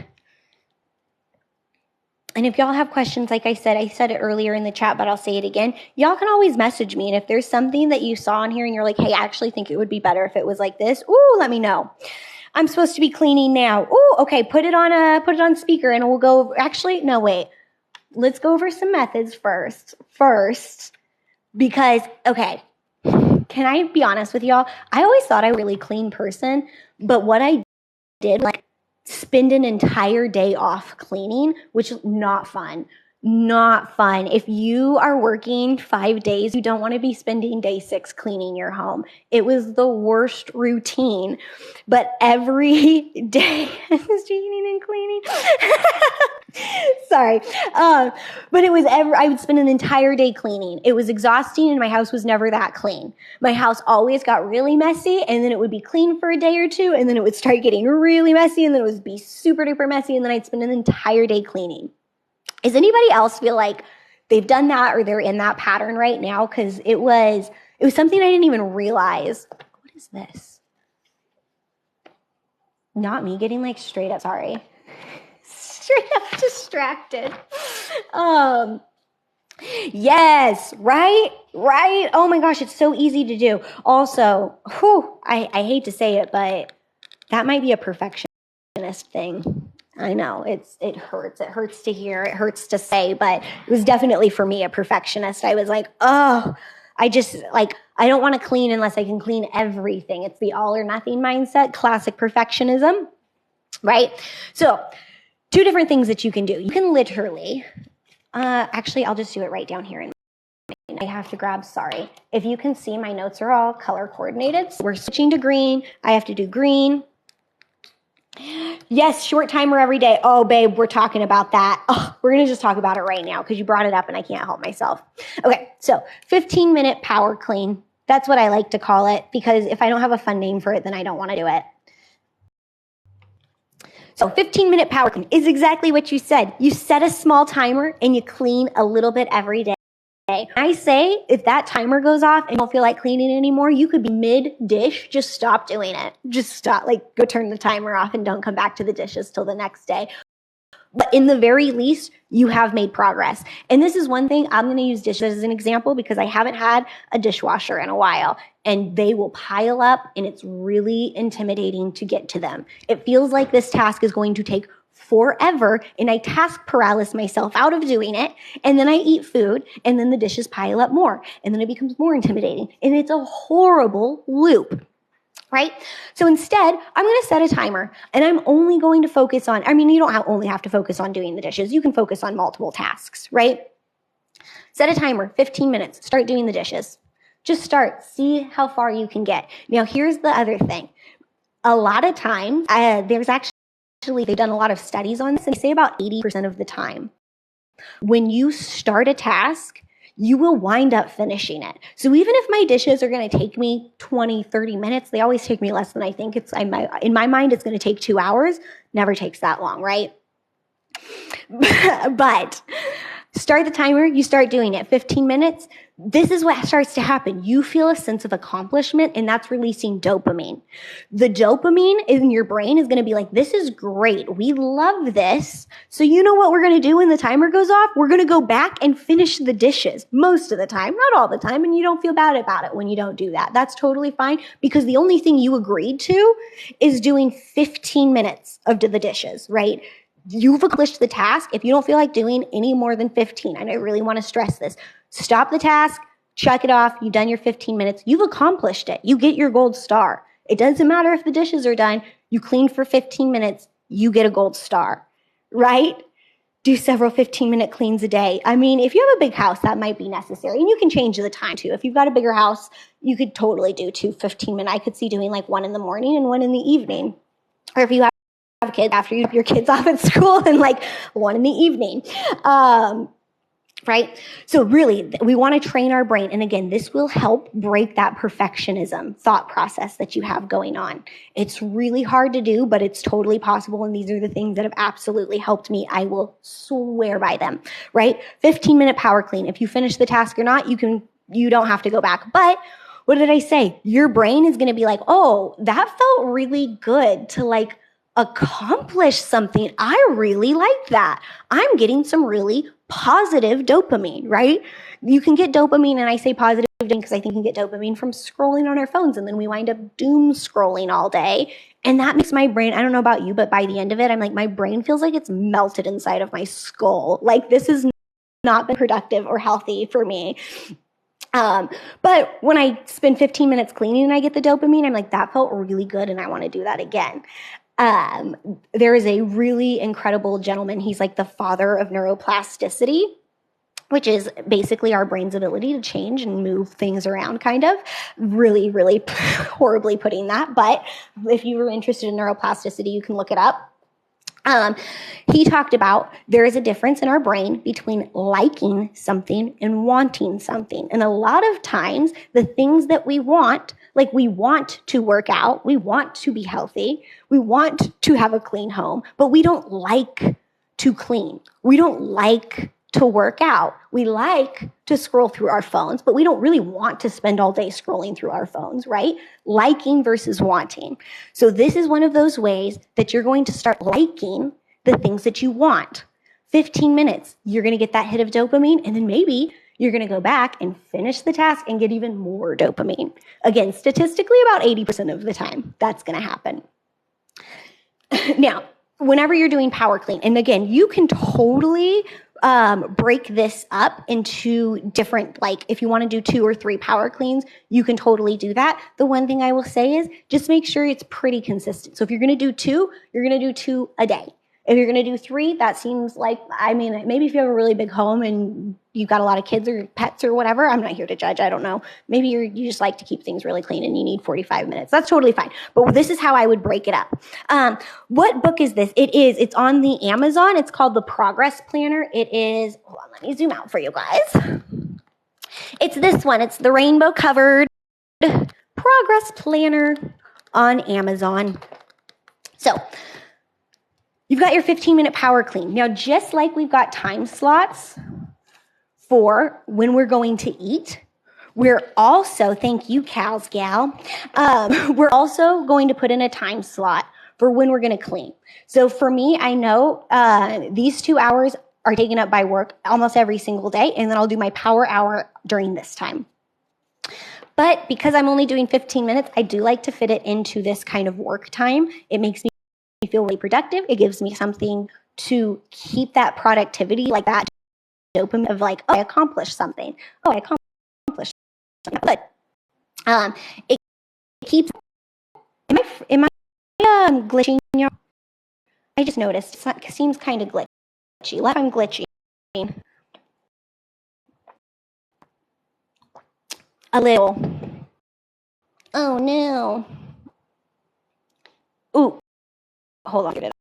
And if y'all have questions, like I said it earlier in the chat, but I'll say it again. Y'all can always message me. And if there's something that you saw in here and you're like, hey, I actually think it would be better if it was like this. Ooh, let me know. I'm supposed to be cleaning now. Ooh, okay, put it on speaker and we'll go over, actually, no, wait. Let's go over some methods first, because, okay. Can I be honest with y'all? I always thought I was a really clean person, but what I did, like, spend an entire day off cleaning, which is not fun. not fun. If you are working 5 days, you don't want to be spending day 6 cleaning your home. It was the worst routine, but every day I was cleaning and cleaning. Sorry. But I would spend an entire day cleaning. It was exhausting and my house was never that clean. My house always got really messy and then it would be clean for a day or two and then it would start getting really messy and then it would be super duper messy and then I'd spend an entire day cleaning. Does anybody else feel like they've done that or they're in that pattern right now? Because it was something I didn't even realize. What is this? Not me getting like straight up, sorry. Straight up distracted. Yes, right? Oh my gosh, it's so easy to do. Also, I hate to say it, but that might be a perfectionist thing. I know it hurts. It hurts to hear. It hurts to say, but it was definitely for me a perfectionist. I was like, I don't want to clean unless I can clean everything. It's the all or nothing mindset, classic perfectionism, right? So 2 different things that you can do. You can literally, actually, I'll just do it right down here. I have to grab, sorry. If you can see, my notes are all color coordinated. So we're switching to green. I have to do green. Yes, short timer every day. Oh, babe, we're talking about that. Oh, we're going to just talk about it right now because you brought it up and I can't help myself. Okay, so 15-minute power clean. That's what I like to call it because if I don't have a fun name for it, then I don't want to do it. So 15-minute power clean is exactly what you said. You set a small timer and you clean a little bit every day. I say if that timer goes off and you don't feel like cleaning anymore, you could be mid-dish, just stop doing it. Just stop, go turn the timer off and don't come back to the dishes till the next day. But in the very least, you have made progress. And this is one thing, I'm going to use dishes as an example because I haven't had a dishwasher in a while and they will pile up and it's really intimidating to get to them. It feels like this task is going to take forever and I task paralysis myself out of doing it and then I eat food and then the dishes pile up more and then it becomes more intimidating and it's a horrible loop, right? So instead, I'm going to set a timer and I'm only going to focus on, you don't only have to focus on doing the dishes. You can focus on multiple tasks, right? Set a timer, 15 minutes, start doing the dishes. Just start, see how far you can get. Now, here's the other thing. A lot of times, they've done a lot of studies on this, and they say about 80% of the time, when you start a task, you will wind up finishing it. So even if my dishes are going to take me 20, 30 minutes, they always take me less than I think. In my mind, it's going to take 2 hours. Never takes that long, right? But start the timer, you start doing it, 15 minutes. This is what starts to happen. You feel a sense of accomplishment, and that's releasing dopamine. The dopamine in your brain is going to be like, this is great. We love this. So you know what we're going to do when the timer goes off? We're going to go back and finish the dishes most of the time, not all the time, and you don't feel bad about it when you don't do that. That's totally fine because the only thing you agreed to is doing 15 minutes of the dishes, right? You've accomplished the task. If you don't feel like doing any more than 15, and I really want to stress this, stop the task, check it off. You've done your 15 minutes. You've accomplished it. You get your gold star. It doesn't matter if the dishes are done. You clean for 15 minutes, you get a gold star, right? Do several 15-minute cleans a day. If you have a big house, that might be necessary. And you can change the time too. If you've got a bigger house, you could totally do 2 15-minute. I could see doing like 1 in the morning and 1 in the evening. Or if you have kids after you have your kids off at school and 1 in the evening. Right? So really, we want to train our brain. And again, this will help break that perfectionism thought process that you have going on. It's really hard to do, but it's totally possible. And these are the things that have absolutely helped me. I will swear by them, right? 15-minute power clean. If you finish the task or not, you don't have to go back. But what did I say? Your brain is going to be like, oh, that felt really good to accomplish something. I really like that. I'm getting some really positive dopamine, right? You can get dopamine, and I say positive because I think you can get dopamine from scrolling on our phones, and then we wind up doom scrolling all day. And that makes my brain, I don't know about you, but by the end of it, I'm like, my brain feels like it's melted inside of my skull. This has not been productive or healthy for me. But when I spend 15 minutes cleaning and I get the dopamine, I'm like, that felt really good and I want to do that again. There is a really incredible gentleman. He's like the father of neuroplasticity, which is basically our brain's ability to change and move things around, kind of. Really, really horribly putting that. But if you were interested in neuroplasticity, you can look it up. He talked about there is a difference in our brain between liking something and wanting something. And a lot of times, the things that we want, like we want to work out, we want to be healthy, we want to have a clean home, but we don't like to clean. We don't like to work out. We like to scroll through our phones, but we don't really want to spend all day scrolling through our phones, right? Liking versus wanting. So this is one of those ways that you're going to start liking the things that you want. 15 minutes, you're going to get that hit of dopamine, and then maybe you're going to go back and finish the task and get even more dopamine. Again, statistically, about 80% of the time, that's going to happen. Now, whenever you're doing power clean, and again, you can totally break this up into different, like if you want to do 2 or 3 power cleans, you can totally do that. The one thing I will say is just make sure it's pretty consistent. So if you're going to do 2, you're going to do 2 a day. If you're going to do 3, that seems like, I mean, maybe if you have a really big home and you've got a lot of kids or pets or whatever, I'm not here to judge, I don't know. Maybe you just like to keep things really clean and you need 45 minutes. That's totally fine. But this is how I would break it up. What book is this? It's on the Amazon. It's called The Progress Planner. It is, hold on, let me zoom out for you guys. It's this one. It's the rainbow covered Progress Planner on Amazon. So, you've got your 15-minute power clean. Now, just like we've got time slots for when we're going to eat, we're also, thank you, Cal's gal, we're also going to put in a time slot for when we're going to clean. So for me, I know these 2 hours are taken up by work almost every single day, and then I'll do my power hour during this time. But because I'm only doing 15 minutes, I do like to fit it into this kind of work time. It makes me feel really productive. It gives me something to keep that productivity, like that dopamine of like, oh, I accomplished something. Oh, I accomplished something. But it keeps. Am I glitching? I just noticed it seems kind of glitchy. Like I'm glitching a little. Oh no. Ooh. Hold on.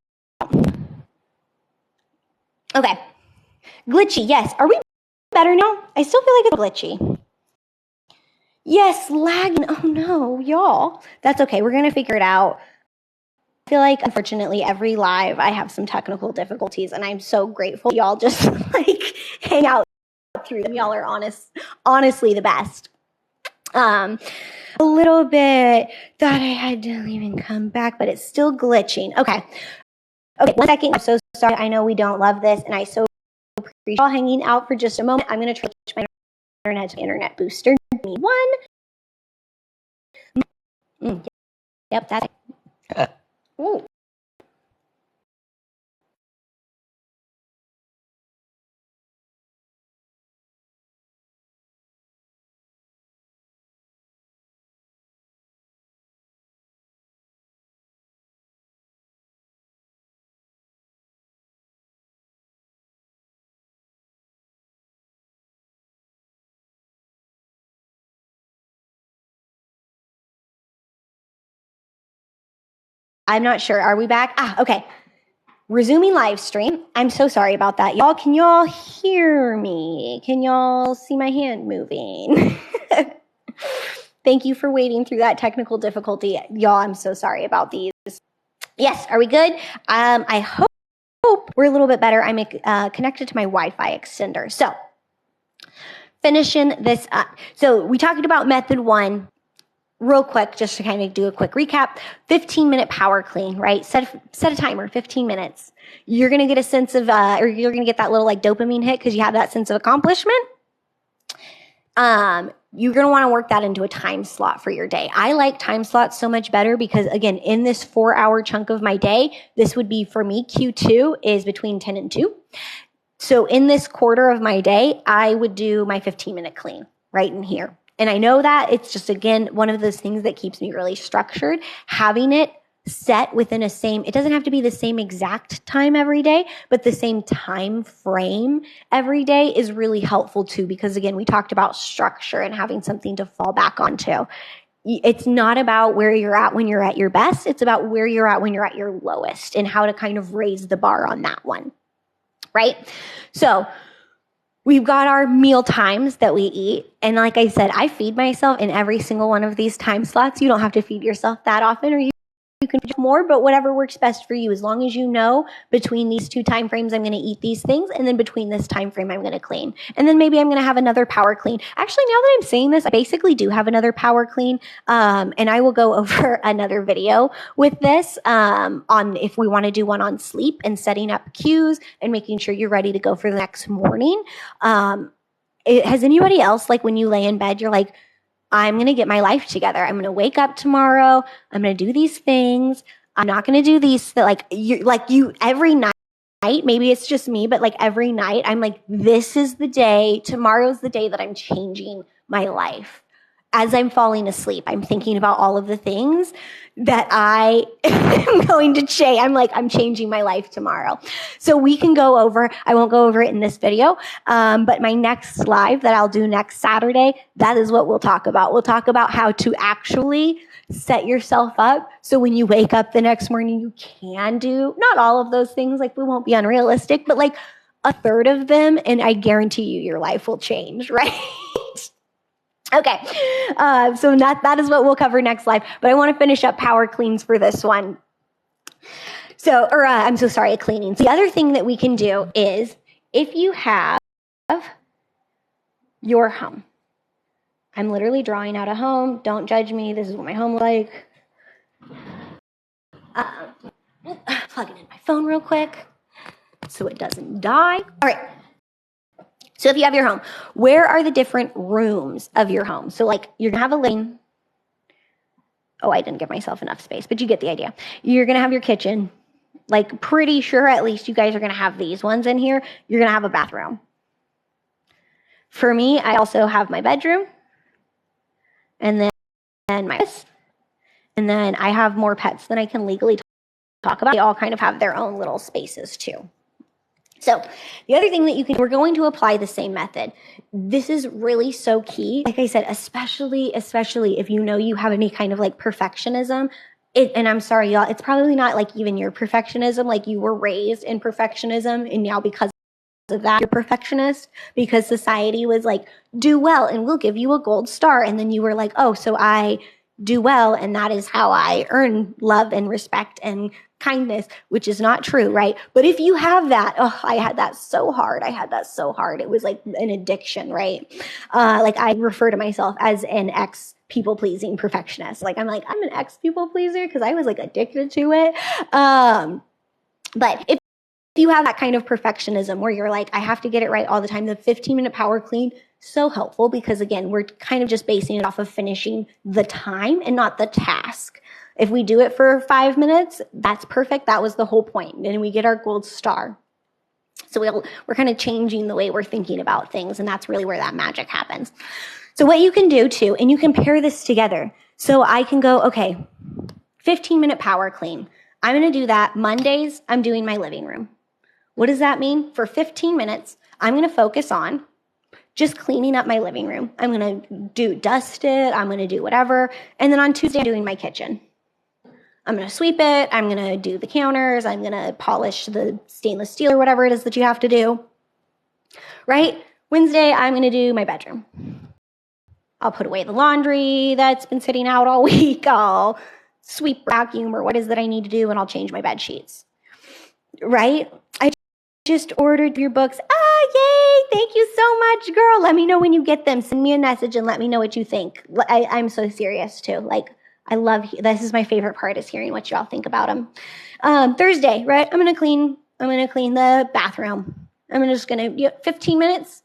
Okay. Glitchy, yes. Are we better now? I still feel like it's glitchy. Yes, lagging. Oh no, y'all. That's okay. We're going to figure it out. I feel like, unfortunately, every live I have some technical difficulties, and I'm so grateful y'all just like hang out through them. Y'all are honestly the best. A little bit thought I had to leave and come back, but it's still glitching. Okay, 1 second. I'm so sorry. I know we don't love this, and I so appreciate y'all hanging out for just a moment. I'm going to try to switch my internet to internet booster. Give me 1. Yep, that's it. Ooh. I'm not sure. Are we back? Okay. Resuming live stream. I'm so sorry about that. Y'all, can y'all hear me? Can y'all see my hand moving? Thank you for waiting through that technical difficulty. Y'all, I'm so sorry about these. Yes, are we good? I hope we're a little bit better. I'm connected to my Wi-Fi extender. So, finishing this up. So, we talked about method 1. Real quick, just to kind of do a quick recap, 15-minute power clean, right? Set a timer, 15 minutes. You're going to get a sense of, or you're going to get that little like dopamine hit because you have that sense of accomplishment. You're going to want to work that into a time slot for your day. I like time slots so much better because, again, in this 4-hour chunk of my day, this would be for me, Q2 is between 10 and 2. So in this quarter of my day, I would do my 15-minute clean right in here. And I know that it's just, again, one of those things that keeps me really structured. Having it set within it doesn't have to be the same exact time every day, but the same time frame every day is really helpful too, because again, we talked about structure and having something to fall back onto. It's not about where you're at when you're at your best. It's about where you're at when you're at your lowest and how to kind of raise the bar on that one, right? So we've got our meal times that we eat. And like I said, I feed myself in every single one of these time slots. You don't have to feed yourself that often, or you can do more, but whatever works best for you, as long as you know between these two time frames, I'm going to eat these things. And then between this time frame, I'm going to clean. And then maybe I'm going to have another power clean. Actually, now that I'm saying this, I basically do have another power clean. And I will go over another video with this on if we want to do one on sleep and setting up cues and making sure you're ready to go for the next morning. Has anybody else, like when you lay in bed, you're like, I'm going to get my life together. I'm going to wake up tomorrow. I'm going to do these things. I'm not going to do these, you every night, maybe it's just me, but like every night I'm like, this is the day, tomorrow's the day that I'm changing my life. As I'm falling asleep, I'm thinking about all of the things that I am going to change. I'm changing my life tomorrow. So we can go over, I won't go over it in this video, but my next live that I'll do next Saturday, that is what we'll talk about. We'll talk about how to actually set yourself up so when you wake up the next morning, you can do, not all of those things, like we won't be unrealistic, but like a third of them, and I guarantee you your life will change, right? Okay, so that is what we'll cover next live, but I want to finish up power cleans for this one. I'm so sorry, cleaning. So the other thing that we can do is if you have your home. I'm literally drawing out a home. Don't judge me. This is what my home looks like. Plugging in my phone real quick so it doesn't die. All right. So if you have your home, where are the different rooms of your home? So like you're going to have a living. Oh, I didn't give myself enough space, but you get the idea. You're going to have your kitchen. Like pretty sure at least you guys are going to have these ones in here. You're going to have a bathroom. For me, I also have my bedroom. And then my office. And then I have more pets than I can legally talk about. They all kind of have their own little spaces too. So the other thing that you can, we're going to apply the same method. This is really so key. Like I said, especially if you know you have any kind of like perfectionism. And I'm sorry, y'all, it's probably not like even your perfectionism, like you were raised in perfectionism and now because of that, you're perfectionist because society was like, do well and we'll give you a gold star. And then you were like, oh, so I do well and that is how I earn love and respect and kindness, which is not true, right? But if you have that, I had that so hard. It was like an addiction, right? Like I refer to myself as an ex people pleasing perfectionist. Like I'm an ex people pleaser because I was like addicted to it. But if you have that kind of perfectionism where you're like, I have to get it right all the time, the 15-minute power clean, so helpful because again, we're kind of just basing it off of finishing the time and not the task. If we do it for 5 minutes, that's perfect. That was the whole point. And we get our gold star. So we're kind of changing the way we're thinking about things. And that's really where that magic happens. So what you can do too, and you can pair this together. So I can go, okay, 15-minute power clean. I'm going to do that. Mondays, I'm doing my living room. What does that mean? For 15 minutes, I'm going to focus on just cleaning up my living room. I'm going to dust it. I'm going to do whatever. And then on Tuesday, I'm doing my kitchen. I'm going to sweep it. I'm going to do the counters. I'm going to polish the stainless steel or whatever it is that you have to do. Right? Wednesday, I'm going to do my bedroom. I'll put away the laundry that's been sitting out all week. I'll sweep, vacuum, or what is that I need to do, and I'll change my bed sheets. Right? I just ordered your books. Yay! Thank you so much, girl. Let me know when you get them. Send me a message and let me know what you think. I'm so serious too. Like, this is my favorite part is hearing what y'all think about them. Thursday, right? I'm gonna clean the bathroom. I'm just gonna 15 minutes,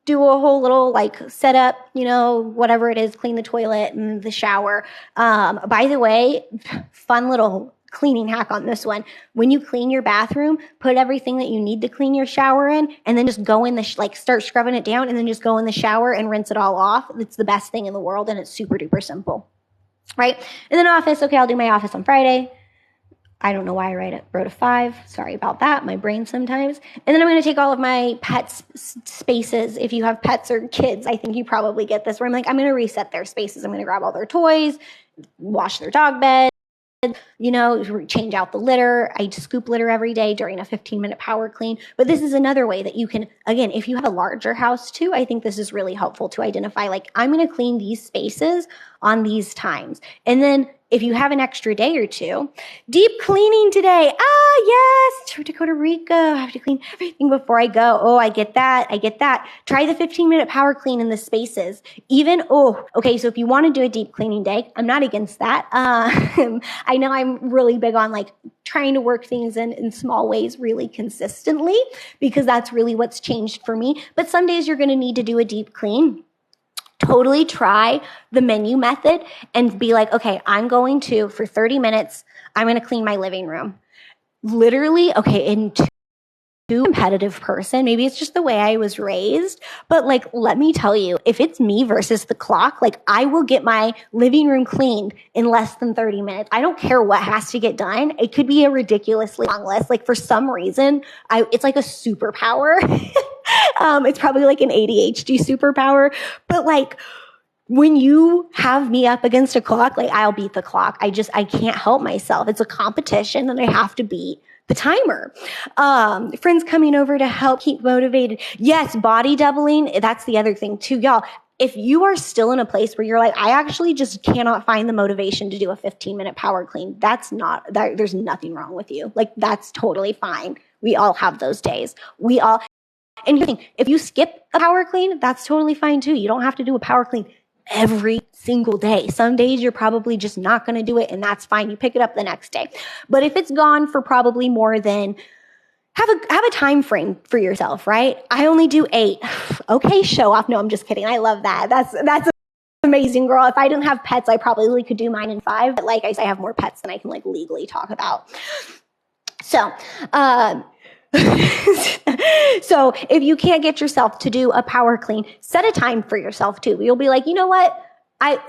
do a whole little like setup, whatever it is, clean the toilet and the shower. By the way, fun little cleaning hack on this one. When you clean your bathroom, put everything that you need to clean your shower in, and then just go in start scrubbing it down, and then just go in the shower and rinse it all off. It's the best thing in the world, and it's super duper simple. Right? And then office, okay, I'll do my office on Friday. I don't know why I wrote a 5. Sorry about that. My brain sometimes. And then I'm going to take all of my pets' spaces. If you have pets or kids, I think you probably get this, where I'm like, I'm going to reset their spaces. I'm going to grab all their toys, wash their dog bed, change out the litter. I scoop litter every day during a 15-minute power clean. But this is another way that you can, again, if you have a larger house too, I think this is really helpful to identify, like, I'm going to clean these spaces on these times. And then if you have an extra day or two, deep cleaning today. Yes, to Costa Rica. I have to clean everything before I go. Oh, I get that. Try the 15-minute power clean in the spaces. Okay, so if you want to do a deep cleaning day, I'm not against that. I know I'm really big on like trying to work things in small ways really consistently, because that's really what's changed for me. But some days you're going to need to do a deep clean. Totally try the menu method and be like, okay, I'm going to, for 30 minutes, I'm going to clean my living room. Literally, okay, in too competitive person, maybe it's just the way I was raised, but like, let me tell you, if it's me versus the clock, like I will get my living room cleaned in less than 30 minutes. I don't care what has to get done. It could be a ridiculously long list. Like for some reason, it's like a superpower. It's probably like an ADHD superpower, but like, when you have me up against a clock, like I'll beat the clock. I can't help myself. It's a competition and I have to beat the timer. Friends coming over to help keep motivated. Yes, body doubling. That's the other thing too, y'all. If you are still in a place where you're like, I actually just cannot find the motivation to do a 15-minute power clean, there's nothing wrong with you. Like that's totally fine. We all have those days. And if you skip a power clean, that's totally fine too. You don't have to do a power clean every single day. Some days you're probably just not going to do it, and that's fine. You pick it up the next day. But if it's gone for probably more than, have a time frame for yourself, right? I only do 8. Okay, show off. No, I'm just kidding. I love that. That's amazing, girl. If I didn't have pets, I probably could do mine in 5. But like I say, I have more pets than I can like legally talk about. So, so if you can't get yourself to do a power clean, set a time for yourself too. You'll be like, you know what?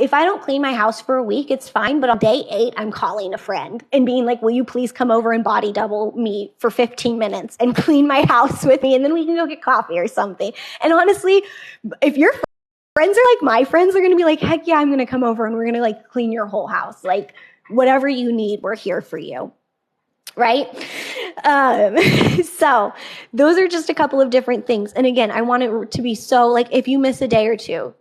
If I don't clean my house for a week, it's fine. But on day 8, I'm calling a friend and being like, will you please come over and body double me for 15 minutes and clean my house with me? And then we can go get coffee or something. And honestly, if your friends are like my friends, they're going to be like, heck yeah, I'm going to come over and we're going to like clean your whole house. Like whatever you need, we're here for you. Right? So those are just a couple of different things. And again, I want it to be so like, if you miss a day or two,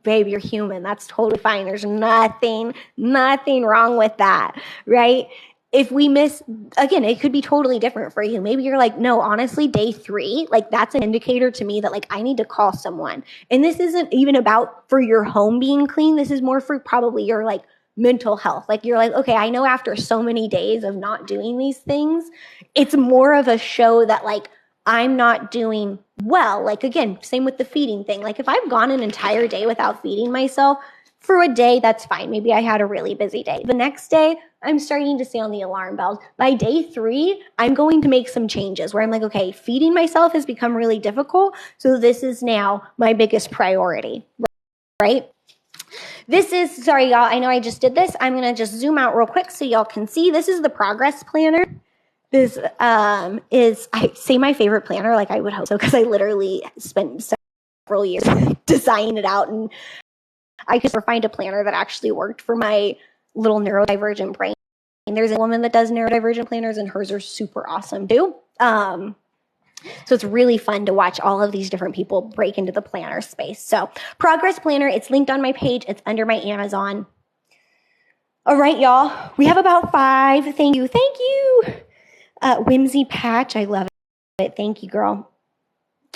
babe, you're human. That's totally fine. There's nothing wrong with that. Right? If we miss, again, it could be totally different for you. Maybe you're like, no, honestly, day 3, like that's an indicator to me that like I need to call someone. And this isn't even about for your home being clean. This is more for probably your like mental health. Like you're like, okay, I know after so many days of not doing these things, it's more of a show that like I'm not doing well. Like again, same with the feeding thing. Like if I've gone an entire day without feeding myself for a day, that's fine. Maybe I had a really busy day. The next day, I'm starting to sound the alarm bells. By day 3, I'm going to make some changes where I'm like, okay, feeding myself has become really difficult. So this is now my biggest priority, right? Sorry, y'all, I know I just did this. I'm going to just zoom out real quick so y'all can see. This is the progress planner. This is, I say my favorite planner, like I would hope so, because I literally spent several years designing it out, and I could never find a planner that actually worked for my little neurodivergent brain. And there's a woman that does neurodivergent planners, and hers are super awesome too. So it's really fun to watch all of these different people break into the planner space. So Progress Planner, it's linked on my page. It's under my Amazon. All right, y'all. We have about 5. Thank you. Whimsy Patch, I love it. Thank you, girl.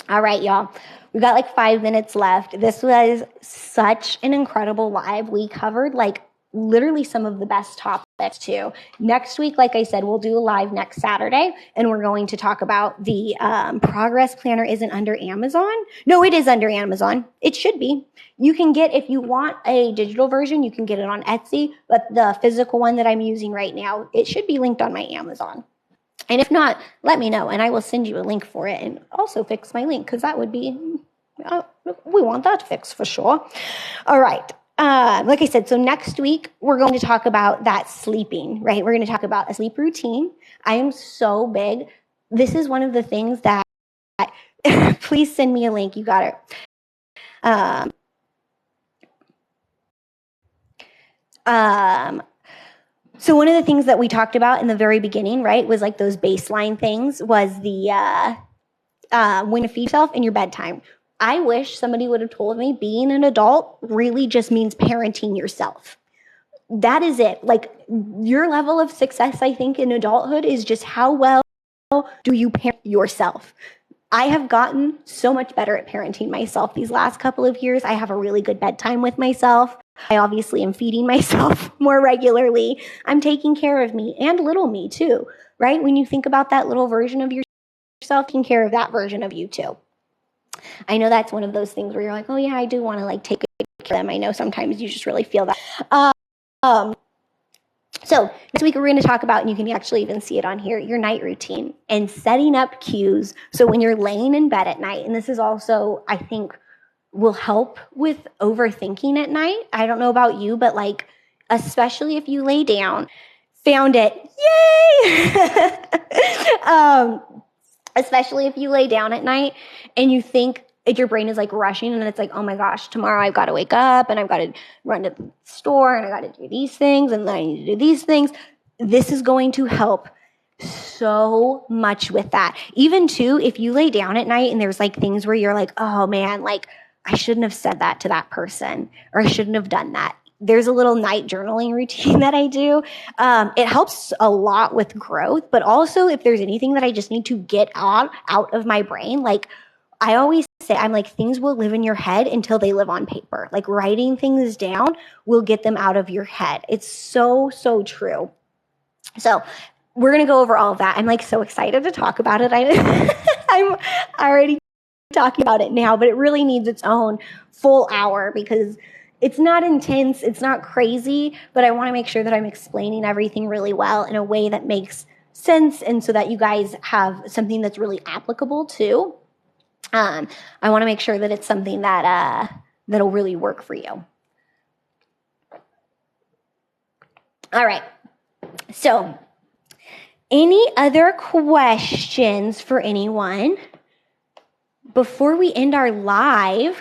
All right, y'all. We've got like 5 minutes left. This was such an incredible live. We covered like literally some of the best topics too. Next week, like I said, we'll do a live next Saturday, and we're going to talk about the Progress Planner. Isn't under Amazon. No, it is under Amazon. It should be. You can get, if you want a digital version, you can get it on Etsy, but the physical one that I'm using right now, it should be linked on my Amazon. And if not, let me know, and I will send you a link for it, and also fix my link, because that would be, we want that fixed for sure. All right. like I said, so next week we're going to talk about that sleeping, right? We're going to talk about a sleep routine. I am so big. This is one of the things that, please send me a link. You got it. So one of the things that we talked about in the very beginning, right, was like those baseline things, was the when to feed yourself in your bedtime. I wish somebody would have told me being an adult really just means parenting yourself. That is it. Like, your level of success, I think, in adulthood is just how well do you parent yourself. I have gotten so much better at parenting myself these last couple of years. I have a really good bedtime with myself. I obviously am feeding myself more regularly. I'm taking care of me and little me too, right? When you think about that little version of yourself, taking care of that version of you too. I know that's one of those things where you're like, oh yeah, I do want to like take care of them. I know sometimes you just really feel that. So next week we're going to talk about, and you can actually even see it on here, your night routine and setting up cues. So when you're laying in bed at night, and this is also, I think, will help with overthinking at night. I don't know about you, but like, especially if you lay down, found it, yay! Especially if you lay down at night and you think your brain is like rushing and it's like, oh my gosh, tomorrow I've got to wake up and I've got to run to the store and I got to do these things and then I need to do these things. This is going to help so much with that. Even too, if you lay down at night and there's like things where you're like, oh man, like I shouldn't have said that to that person, or I shouldn't have done that. There's a little night journaling routine that I do. It helps a lot with growth, but also if there's anything that I just need to get out of my brain, like I always say, I'm like, things will live in your head until they live on paper. Like writing things down will get them out of your head. It's so, so true. So we're going to go over all of that. I'm like so excited to talk about it. I'm already talking about it now, but it really needs its own full hour because it's not intense, it's not crazy, but I want to make sure that I'm explaining everything really well in a way that makes sense and so that you guys have something that's really applicable too. I want to make sure that it's something that that'll really work for you. All right. So, any other questions for anyone before we end our live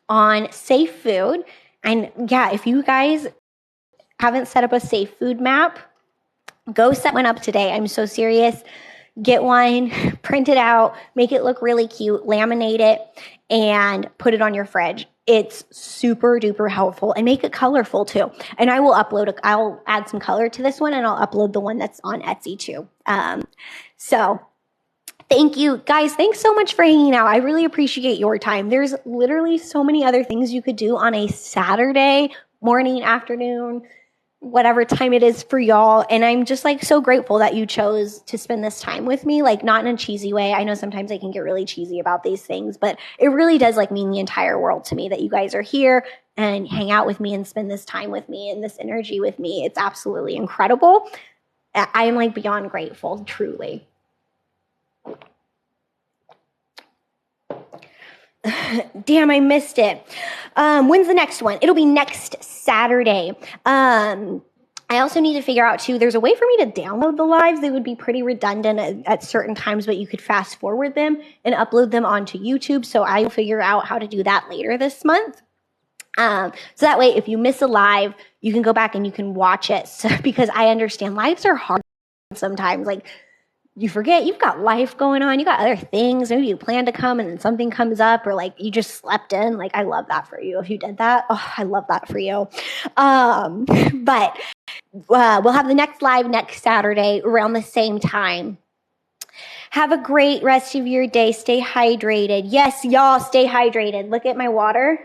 on safe food? And yeah, if you guys haven't set up a safe food map, go set one up today. I'm so serious. Get one, print it out, make it look really cute, laminate it, and put it on your fridge. It's super duper helpful, and make it colorful too. And I will I'll add some color to this one, and I'll upload the one that's on Etsy too. So thank you guys. Thanks so much for hanging out. I really appreciate your time. There's literally so many other things you could do on a Saturday morning, afternoon, whatever time it is for y'all. And I'm just like so grateful that you chose to spend this time with me, like not in a cheesy way. I know sometimes I can get really cheesy about these things, but it really does like mean the entire world to me that you guys are here and hang out with me and spend this time with me and this energy with me. It's absolutely incredible. I am like beyond grateful, truly. Damn, I missed it. When's the next one? It'll be next Saturday. I also need to figure out too, there's a way for me to download the lives. They would be pretty redundant at certain times, but you could fast forward them and upload them onto YouTube. So I will figure out how to do that later this month. So that way, if you miss a live, you can go back and you can watch it. So, because I understand lives are hard sometimes. Like, you forget you've got life going on. You got other things. Maybe you plan to come and then something comes up, or like you just slept in. Like, I love that for you. If you did that, oh, I love that for you. But we'll have the next live next Saturday around the same time. Have a great rest of your day. Stay hydrated. Yes, y'all, stay hydrated. Look at my water.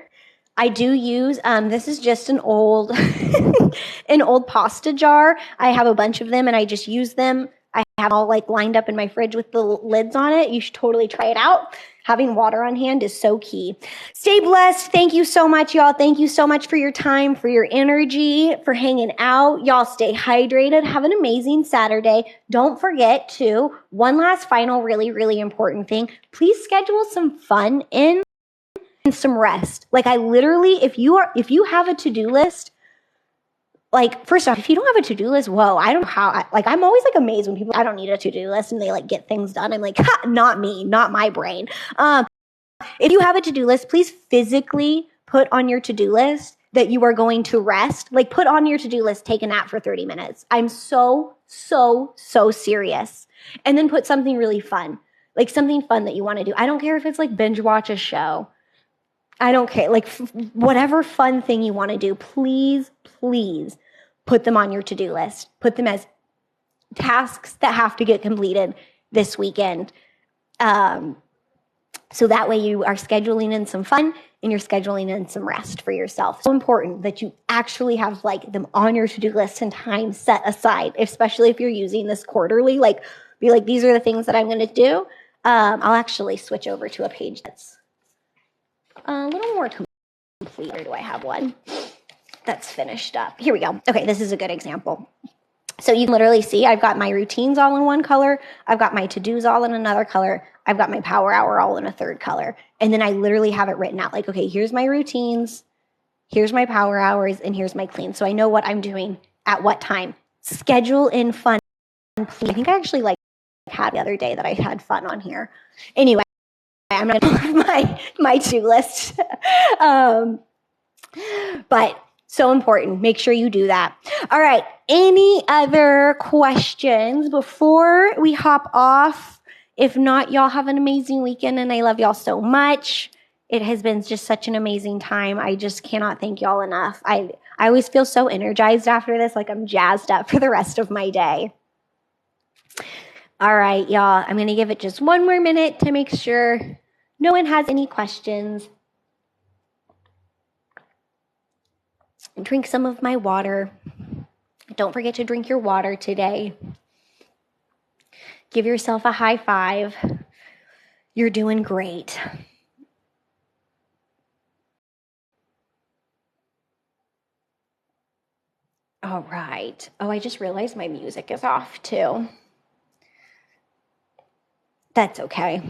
I do use, this is just an old, an old pasta jar. I have a bunch of them and I just use them. I have all like lined up in my fridge with the lids on it. You should totally try it out. Having water on hand is so key. Stay blessed. Thank you so much, y'all. Thank you so much for your time, for your energy, for hanging out. Y'all stay hydrated. Have an amazing Saturday. Don't forget to, one last final really, really important thing. Please schedule some fun in. some rest. Like I literally, if you have a to-do list, like first off, if you don't have a to-do list, whoa, I don't know how, I'm always like amazed when people, I don't need a to-do list and they like get things done. I'm like, not me, not my brain. If you have a to-do list, please physically put on your to-do list that you are going to rest. Like put on your to-do list, take a nap for 30 minutes. I'm so serious. And then put something really fun, like something fun that you want to do. I don't care if it's like binge watch a show. I don't care. Like whatever fun thing you want to do, please put them on your to-do list. Put them as tasks that have to get completed this weekend. So that way you are scheduling in some fun and you're scheduling in some rest for yourself. So important that you actually have like them on your to-do list and time set aside, especially if you're using this quarterly, like be like, these are the things that I'm going to do. I'll actually switch over to a page that's a little more complete. Where do I have one that's finished up? Here we go. Okay, this is a good example. So you can literally see I've got my routines all in one color. I've got my to-dos all in another color. I've got my power hour all in a third color. And then I literally have it written out like, okay, here's my routines, here's my power hours, and here's my clean. So I know what I'm doing at what time. Schedule in fun. I think I actually had the other day that I had fun on here. Anyway, I'm going to put my to list. But so important. Make sure you do that. All right. Any other questions before we hop off? If not, y'all have an amazing weekend and I love y'all so much. It has been just such an amazing time. I just cannot thank y'all enough. I always feel so energized after this, like I'm jazzed up for the rest of my day. All right, y'all. I'm going to give it just one more minute to make sure no one has any questions. Drink some of my water. Don't forget to drink your water today. Give yourself a high five. You're doing great. All right. Oh, I just realized my music is off too. That's okay.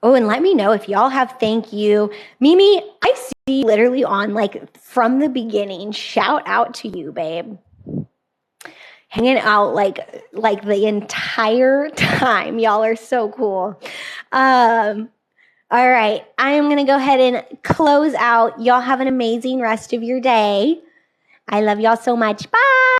Oh, and let me know if y'all have thank you. Mimi, I see you literally on from the beginning. Shout out to you, babe. Hanging out like the entire time. Y'all are so cool. All right. I am going to go ahead and close out. Y'all have an amazing rest of your day. I love y'all so much. Bye.